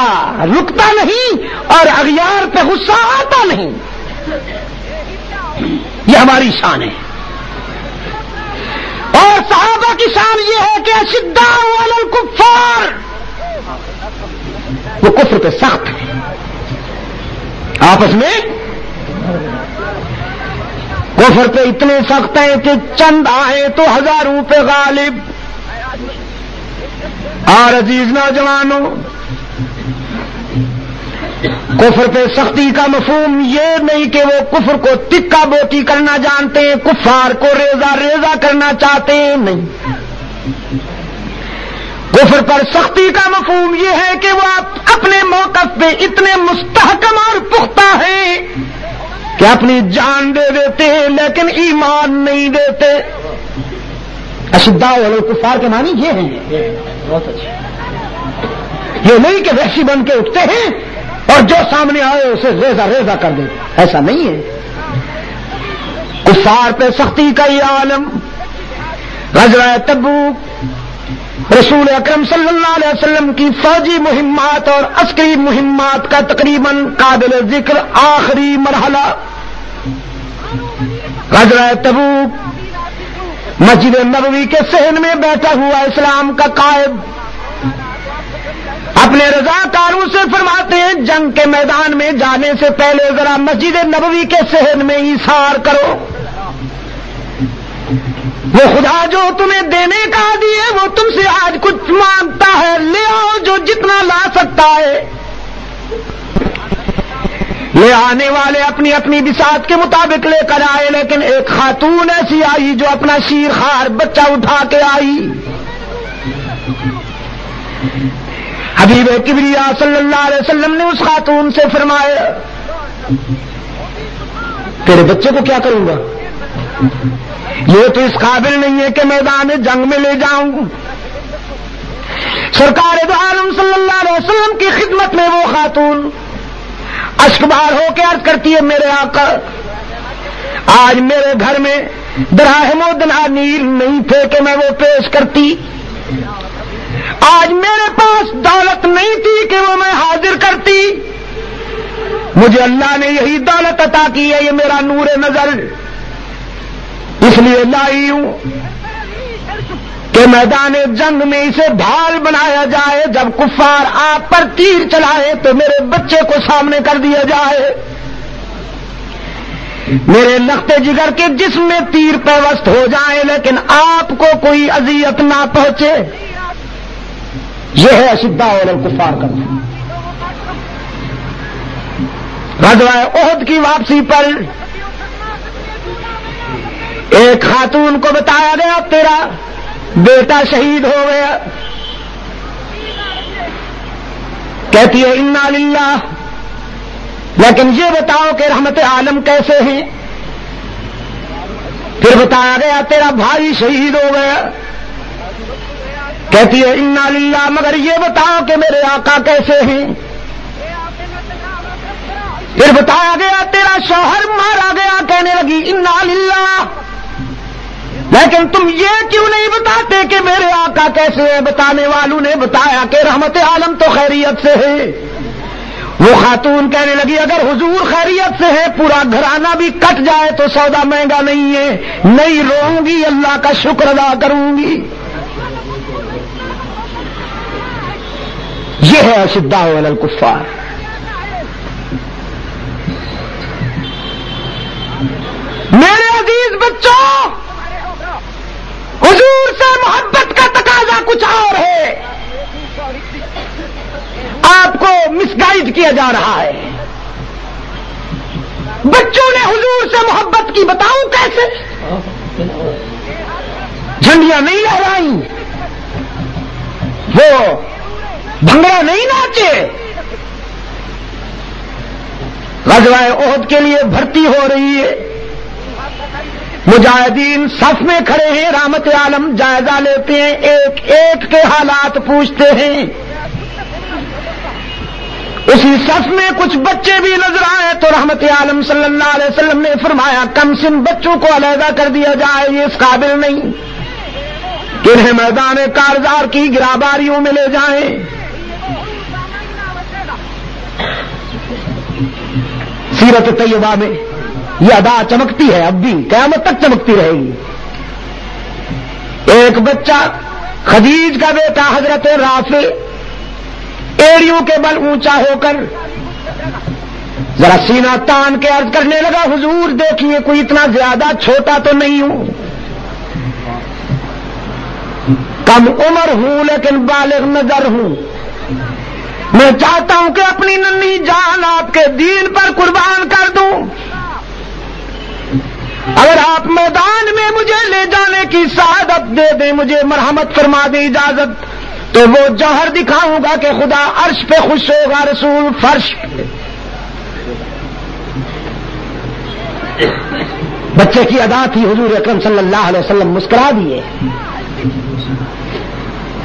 رکتا نہیں اور اغیار پہ غصہ آتا نہیں. یہ ہماری شان ہے. اور صحابہ کی شان یہ ہے کہ اشداء علی الکفار, وہ کفر پہ سخت ہے, آپس میں کفر پہ اتنے سخت ہیں کہ چند آئے تو ہزاروں پہ غالب. اور عزیز نوجوانوں، کفر پہ سختی کا مفہوم یہ نہیں کہ وہ کفر کو ٹکا بوٹی کرنا جانتے ہیں، کفار کو ریزہ ریزہ کرنا چاہتے ہیں، نہیں. کفر پر سختی کا مفہوم یہ ہے کہ وہ اپنے موقف پہ اتنے مستحکم اور پختہ ہیں کہ اپنی جان دے دیتے ہیں لیکن ایمان نہیں دیتے. اشداء علی الکفار کے معنی یہ ہیں. بہت اچھا. یہ نہیں کہ وحشی بن کے اٹھتے ہیں اور جو سامنے آئے اسے ریزہ ریزہ کر دے، ایسا نہیں ہے. کفار پہ سختی کا یہ عالم. غزوہ تبوک رسول اکرم صلی اللہ علیہ وسلم کی فوجی مہمات اور عسکری مہمات کا تقریباً قابل ذکر آخری مرحلہ. غزوہ تبوک مسجد نبوی کے صحن میں بیٹھا ہوا اسلام کا قائد اپنے رضاکاروں سے فرماتے ہیں جنگ کے میدان میں جانے سے پہلے ذرا مسجد نبوی کے صحن میں ایثار کرو. وہ خدا جو تمہیں دینے کا عادی ہے وہ تم سے آج کچھ مانگتا ہے، لے آؤ جو جتنا لا سکتا ہے. لے آنے والے اپنی اپنی بساط کے مطابق لے کر آئے، لیکن ایک خاتون ایسی آئی جو اپنا شیرخوار بچہ اٹھا کے آئی. حبیب کبریا صلی اللہ علیہ وسلم نے اس خاتون سے فرمایا تیرے بچے کو کیا کروں گا؟ یہ تو اس قابل نہیں ہے کہ میدان جنگ میں لے جاؤں. سرکار دو عالم صلی اللہ علیہ وسلم کی خدمت میں وہ خاتون اشک بار ہو کے عرض کرتی ہے میرے آقا آج میرے گھر میں دراہم و دنانیر نہیں تھے کہ میں وہ پیش کرتی. آج میرے پاس دولت نہیں تھی کہ وہ میں حاضر کرتی. مجھے اللہ نے یہی دولت عطا کی ہے، یہ میرا نور نظر، اس لیے لائی ہوں کہ میدان جنگ میں اسے ڈھال بنایا جائے. جب کفار آپ پر تیر چلائے تو میرے بچے کو سامنے کر دیا جائے. میرے لخت جگر کے جسم میں تیر پیوست ہو جائے لیکن آپ کو کوئی اذیت نہ پہنچے. یہ ہے اشداء علی الکفار کا. غزوہ احد کی واپسی پر ایک خاتون کو بتایا گیا تیرا بیٹا شہید ہو گیا. کہتی ہے انا للہ، لیکن یہ بتاؤ کہ رحمت عالم کیسے ہیں؟ پھر بتایا گیا تیرا بھائی شہید ہو گیا. کہتی ہے انا للہ، مگر یہ بتاؤ کہ میرے آقا کیسے ہیں؟ پھر بتایا گیا تیرا شوہر مارا گیا. کہنے لگی انا للہ، لیکن تم یہ کیوں نہیں بتاتے کہ میرے آقا کیسے ہیں؟ بتانے والوں نے بتایا کہ رحمت عالم تو خیریت سے ہے. وہ خاتون کہنے لگی اگر حضور خیریت سے ہے پورا گھرانہ بھی کٹ جائے تو سودا مہنگا نہیں ہے، نہیں روؤں گی، اللہ کا شکر ادا کروں گی. یہ ہے اشداء علی الکفار. میرے عزیز بچوں، حضور سے محبت کا تقاضا کچھ اور ہے. آپ کو مس گائیڈ کیا جا رہا ہے. بچوں نے حضور سے محبت کی، بتاؤں کیسے؟ جھنڈیاں نہیں لہرائیں، وہ بھنگڑا نہیں ناچے. غزوہ احد کے لیے بھرتی ہو رہی ہے. مجاہدین صف میں کھڑے ہیں، رحمت عالم جائزہ لیتے ہیں، ایک ایک کے حالات پوچھتے ہیں. اسی صف میں کچھ بچے بھی نظر آئے تو رحمت عالم صلی اللہ علیہ وسلم نے فرمایا کم سن بچوں کو علیحدہ کر دیا جائے، یہ اس قابل نہیں کہ انہیں میدان کارزار کی گراباریوں میں لے جائیں. سیرت طیبہ میں یہ ادا چمکتی ہے، اب بھی قیامت تک چمکتی رہے گی. ایک بچہ خدیج کا بیٹا حضرت رافع ایڑیوں کے بل اونچا ہو کر ذرا سینہ تان کے عرض کرنے لگا حضور دیکھیے کوئی اتنا زیادہ چھوٹا تو نہیں ہوں، کم عمر ہوں لیکن بالغ نظر ہوں، میں چاہتا ہوں کہ اپنی ننھی جان آپ کے دین پر قربان کر دوں، اگر آپ میدان میں مجھے لے جانے کی سعادت دے دیں، مجھے مرحمت فرما دیں اجازت، تو وہ جوہر دکھاؤں گا کہ خدا عرش پہ خوش ہوگا، رسول فرش پہ۔ بچے کی ادا تھی، حضور اکرم صلی اللہ علیہ وسلم مسکرا دیے،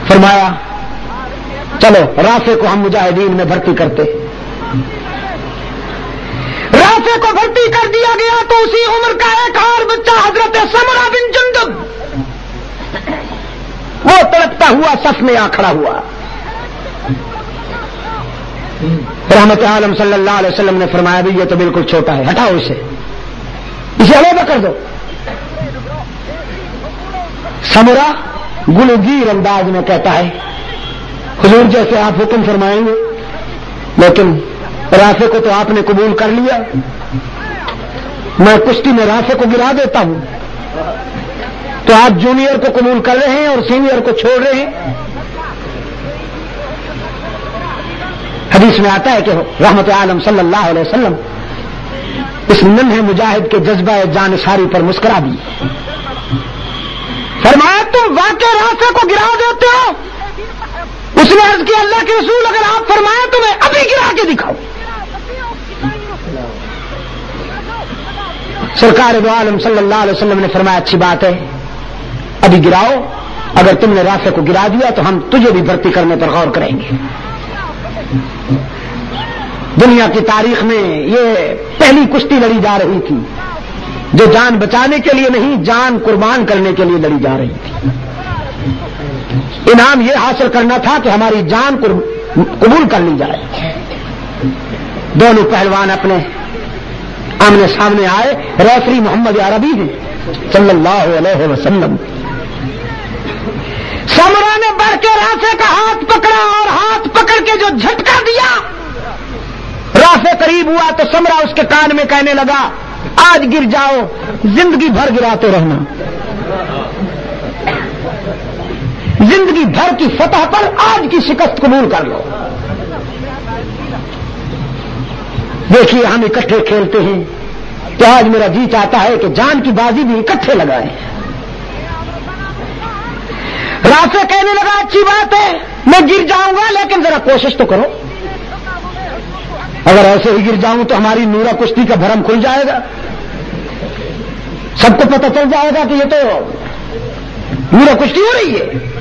فرمایا چلو رافع کو ہم مجاہدین میں بھرتی کرتے۔ رافع کو بھرتی کر دیا گیا تو اسی عمر کا ایک اور بچہ حضرت سمرہ بن جندب وہ تڑپتا ہوا صف میں آ کھڑا ہوا۔ رحمت عالم صلی اللہ علیہ وسلم نے فرمایا بھی یہ تو بالکل چھوٹا ہے، ہٹاؤ اسے علیحدہ کر دو۔ سمرہ گلوگیر انداز میں کہتا ہے حضور جیسے آپ حکم فرمائیں گے، لیکن رافع کو تو آپ نے قبول کر لیا، میں کشتی میں رافع کو گرا دیتا ہوں، تو آپ جونیئر کو قبول کر رہے ہیں اور سینئر کو چھوڑ رہے ہیں۔ حدیث میں آتا ہے کہ رحمت عالم صلی اللہ علیہ وسلم اس ننھے مجاہد کے جذبہ جانثاری پر مسکرا دی، فرمایا تم واقع رافع کو گرا دیتے ہو؟ اس نے عرض کیا اللہ کے رسول اگر آپ فرمائیں تو میں ابھی گرا کے دکھاؤں۔ سرکار دو عالم صلی اللہ علیہ وسلم نے فرمایا اچھی بات ہے، ابھی گراؤ، اگر تم نے رافع کو گرا دیا تو ہم تجھے بھی بھرتی کرنے پر غور کریں گے۔ دنیا کی تاریخ میں یہ پہلی کشتی لڑی جا رہی تھی جو جان بچانے کے لیے نہیں، جان قربان کرنے کے لیے لڑی جا رہی تھی۔ انعام یہ حاصل کرنا تھا کہ ہماری جان قبول کر لی جائے۔ دونوں پہلوان اپنے آمنے سامنے آئے، ریفری محمد عربی ہیں صلی اللہ علیہ وسلم۔ سمرہ نے بڑھ کے رافع کا ہاتھ پکڑا اور ہاتھ پکڑ کے جو جھٹکا دیا، رافع قریب ہوا تو سمرہ اس کے کان میں کہنے لگا آج گر جاؤ زندگی بھر گراتے رہنا، زندگی بھر کی فتح پر آج کی شکست قبول کر لو۔ دیکھیے ہم اکٹھے کھیلتے ہیں تو آج میرا جی چاہتا ہے کہ جان کی بازی بھی اکٹھے لگائیں۔ رافع کہنے لگا اچھی بات ہے میں گر جاؤں گا لیکن ذرا کوشش تو کرو، اگر ایسے ہی گر جاؤں تو ہماری نورا کشتی کا بھرم کھل جائے گا، سب کو پتہ چل جائے گا کہ یہ تو نورا کشتی ہو رہی ہے۔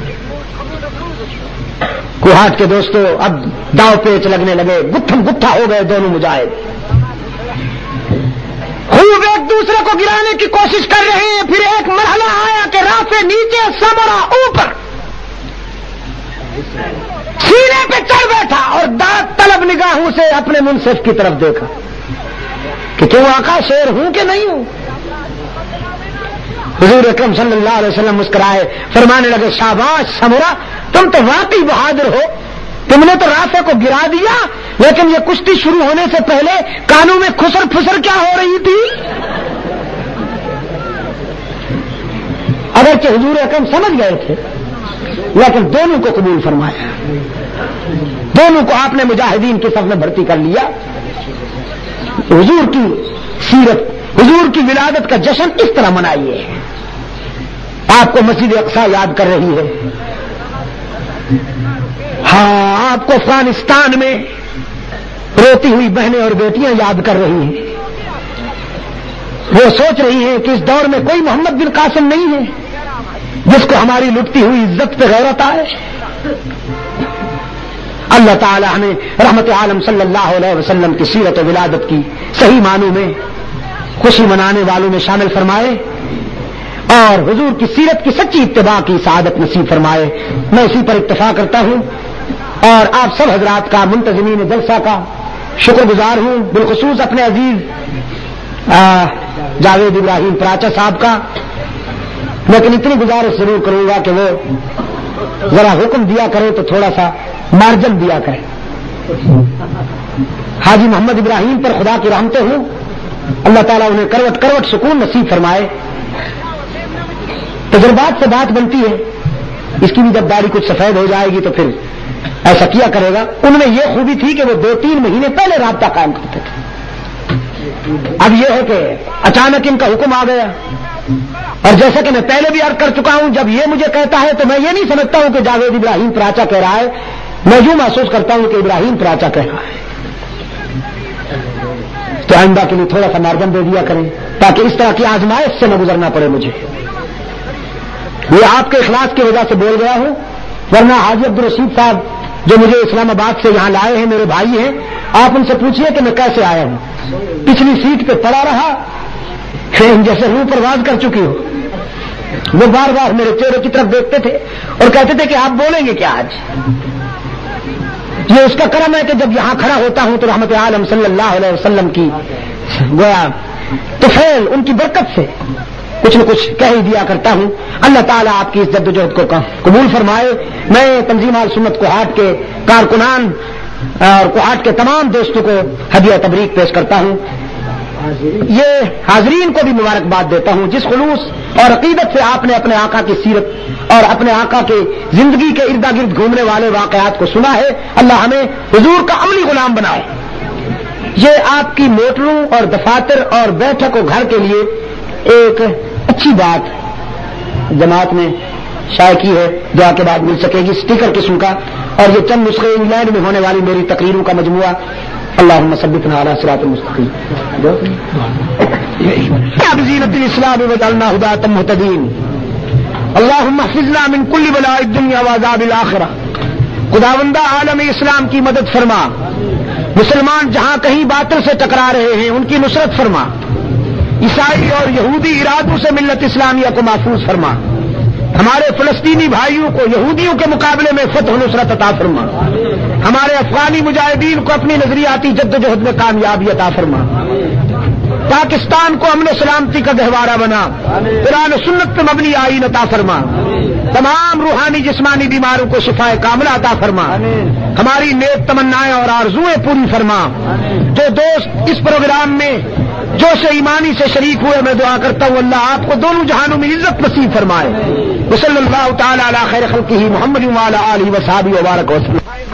کوہاٹ کے دوستوں اب داؤ پیچ لگنے لگے، گتھم گتھا ہو گئے دونوں مجاہد، خوب ایک دوسرے کو گرانے کی کوشش کر رہے ہیں۔ پھر ایک مرحلہ آیا کہ رافع نیچے سمرہ اوپر، سینے پہ چڑھ بیٹھا اور دانت طلب نگاہوں سے اپنے منصف کی طرف دیکھا کہ کیوں آقا شیر ہوں کہ نہیں ہوں؟ حضور اکرم صلی اللہ علیہ وسلم مسکرائے، فرمانے لگے شاباش سمرہ تم تو واقعی بہادر ہو، تم نے تو رافع کو گرا دیا، لیکن یہ کشتی شروع ہونے سے پہلے کانوں میں خسر پھسر کیا ہو رہی تھی؟ اگرچہ حضور اکرم سمجھ گئے تھے لیکن دونوں کو قبول فرمایا، دونوں کو آپ نے مجاہدین کی صف میں بھرتی کر لیا۔ حضور کی سیرت، حضور کی ولادت کا جشن اس طرح منائیے۔ آپ کو مسجد اقصی یاد کر رہی ہے، ہاں آپ کو افغانستان میں روتی ہوئی بہنیں اور بیٹیاں یاد کر رہی ہیں، وہ سوچ رہی ہیں کہ اس دور میں کوئی محمد بن قاسم نہیں ہے جس کو ہماری لٹتی ہوئی عزت پہ غیرت آئے۔ اللہ تعالی ہمیں رحمت عالم صلی اللہ علیہ وسلم کی سیرت و ولادت کی صحیح معنوں میں خوشی منانے والوں میں شامل فرمائے اور حضور کی سیرت کی سچی اتباع کی سعادت نصیب فرمائے۔ میں اسی پر اکتفا کرتا ہوں اور آپ سب حضرات کا، منتظمین جلسہ کا شکر گزار ہوں، بالخصوص اپنے عزیز جاوید ابراہیم پراچا صاحب کا، لیکن اتنی گزارش ضرور کروں گا کہ وہ ذرا حکم دیا کرے تو تھوڑا سا مارجن دیا کرے۔ حاجی محمد ابراہیم پر خدا کی رحمتیں ہوں، اللہ تعالیٰ انہیں کروٹ کروٹ سکون نصیب فرمائے۔ تجربات سے بات بنتی ہے، اس کی بھی جب داڑھی کچھ سفید ہو جائے گی تو پھر ایسا کیا کرے گا۔ ان میں یہ خوبی تھی کہ وہ 2-3 مہینے پہلے رابطہ قائم کرتے تھے۔ اب یہ ہے کہ اچانک ان کا حکم آ گیا، اور جیسا کہ میں پہلے بھی عرض کر چکا ہوں، جب یہ مجھے کہتا ہے تو میں یہ نہیں سمجھتا ہوں کہ جاوید ابراہیم پراچا کہہ رہا ہے، میں یوں محسوس کرتا ہوں کہ ابراہیم پراچا کہہ رہا ہے۔ تو آئندہ کے لیے تھوڑا سا مارجن دے دیا کریں تاکہ اس طرح کی آزمائش سے نہ گزرنا پڑے مجھے۔ یہ آپ کے اخلاص کی وجہ سے بول گیا ہوں، ورنہ حاجی عبدالرشید صاحب جو مجھے اسلام آباد سے یہاں لائے ہیں، میرے بھائی ہیں، آپ ان سے پوچھئے کہ میں کیسے آیا ہوں۔ پچھلی سیٹ پہ پڑا رہا، جیسے روح پرواز کر چکی ہو۔ وہ بار بار میرے چہرے کی طرف دیکھتے تھے اور کہتے تھے کہ آپ بولیں گے کیا آج؟ یہ اس کا کرم ہے کہ جب یہاں کھڑا ہوتا ہوں تو رحمت عالم صلی اللہ علیہ وسلم کی گویا تو فیل ان کی برکت سے کچھ نہ کچھ کہہ ہی دیا کرتا ہوں۔ اللہ تعالیٰ آپ کی اس جد و جہد کو قبول فرمائے۔ میں تنظیم آل سنت کوہاٹ کے کارکنان اور کوہاٹ کے تمام دوستوں کو ہدیہ تبریک پیش کرتا ہوں۔ یہ حاضرین کو بھی مبارکباد دیتا ہوں، جس خلوص اور عقیدت سے آپ نے اپنے آقا کی سیرت اور اپنے آقا کے زندگی کے ارد گرد گھومنے والے واقعات کو سنا ہے۔ اللہ ہمیں حضور کا عملی غلام بنائے۔ یہ آپ کی موٹروں اور دفاتر اور بیٹھک و گھر کے لیے ایک اچھی بات جماعت نے شائع کی ہے، دعا کے بعد مل سکے گی، اسٹیکر قسم کا، اور یہ چند نسخے انگلینڈ میں ہونے والی میری تقریروں کا مجموعہ۔ اللہم ثبتنا علی صراط المستقیم بزینۃ الاسلام وجعلنا ھداۃ مہتدین اللہم احفظنا من کل بلاء الدنیا وعذاب الآخرہ۔ خداوندہ عالم اسلام کی مدد فرما، مسلمان جہاں کہیں باطل سے ٹکرا رہے ہیں ان کی نصرت فرما، عیسائی اور یہودی ارادوں سے ملت اسلامیہ کو محفوظ فرما، ہمارے فلسطینی بھائیوں کو یہودیوں کے مقابلے میں فتح و نصرت عطا فرما، ہمارے افغانی مجاہدین کو اپنی نظریاتی جد و جہد میں کامیابی عطا فرما، پاکستان کو امن و سلامتی کا گہوارہ بنا، قرآن و سنت پر مبنی آئین عطا فرما، تمام روحانی جسمانی بیماروں کو شفاء کاملہ عطا فرما، ہماری نیک تمنائیں اور آرزویں پوری فرما۔ جو دوست اس پروگرام میں جوش ایمانی سے شریک ہوئے، میں دعا کرتا ہوں اللہ آپ کو دونوں جہانوں میں عزت نصیب فرمائے۔ وصلی اللہ تعالی علی خیر خلقہ محمد وعلی آلہ وصحبہ وبارک وسلم۔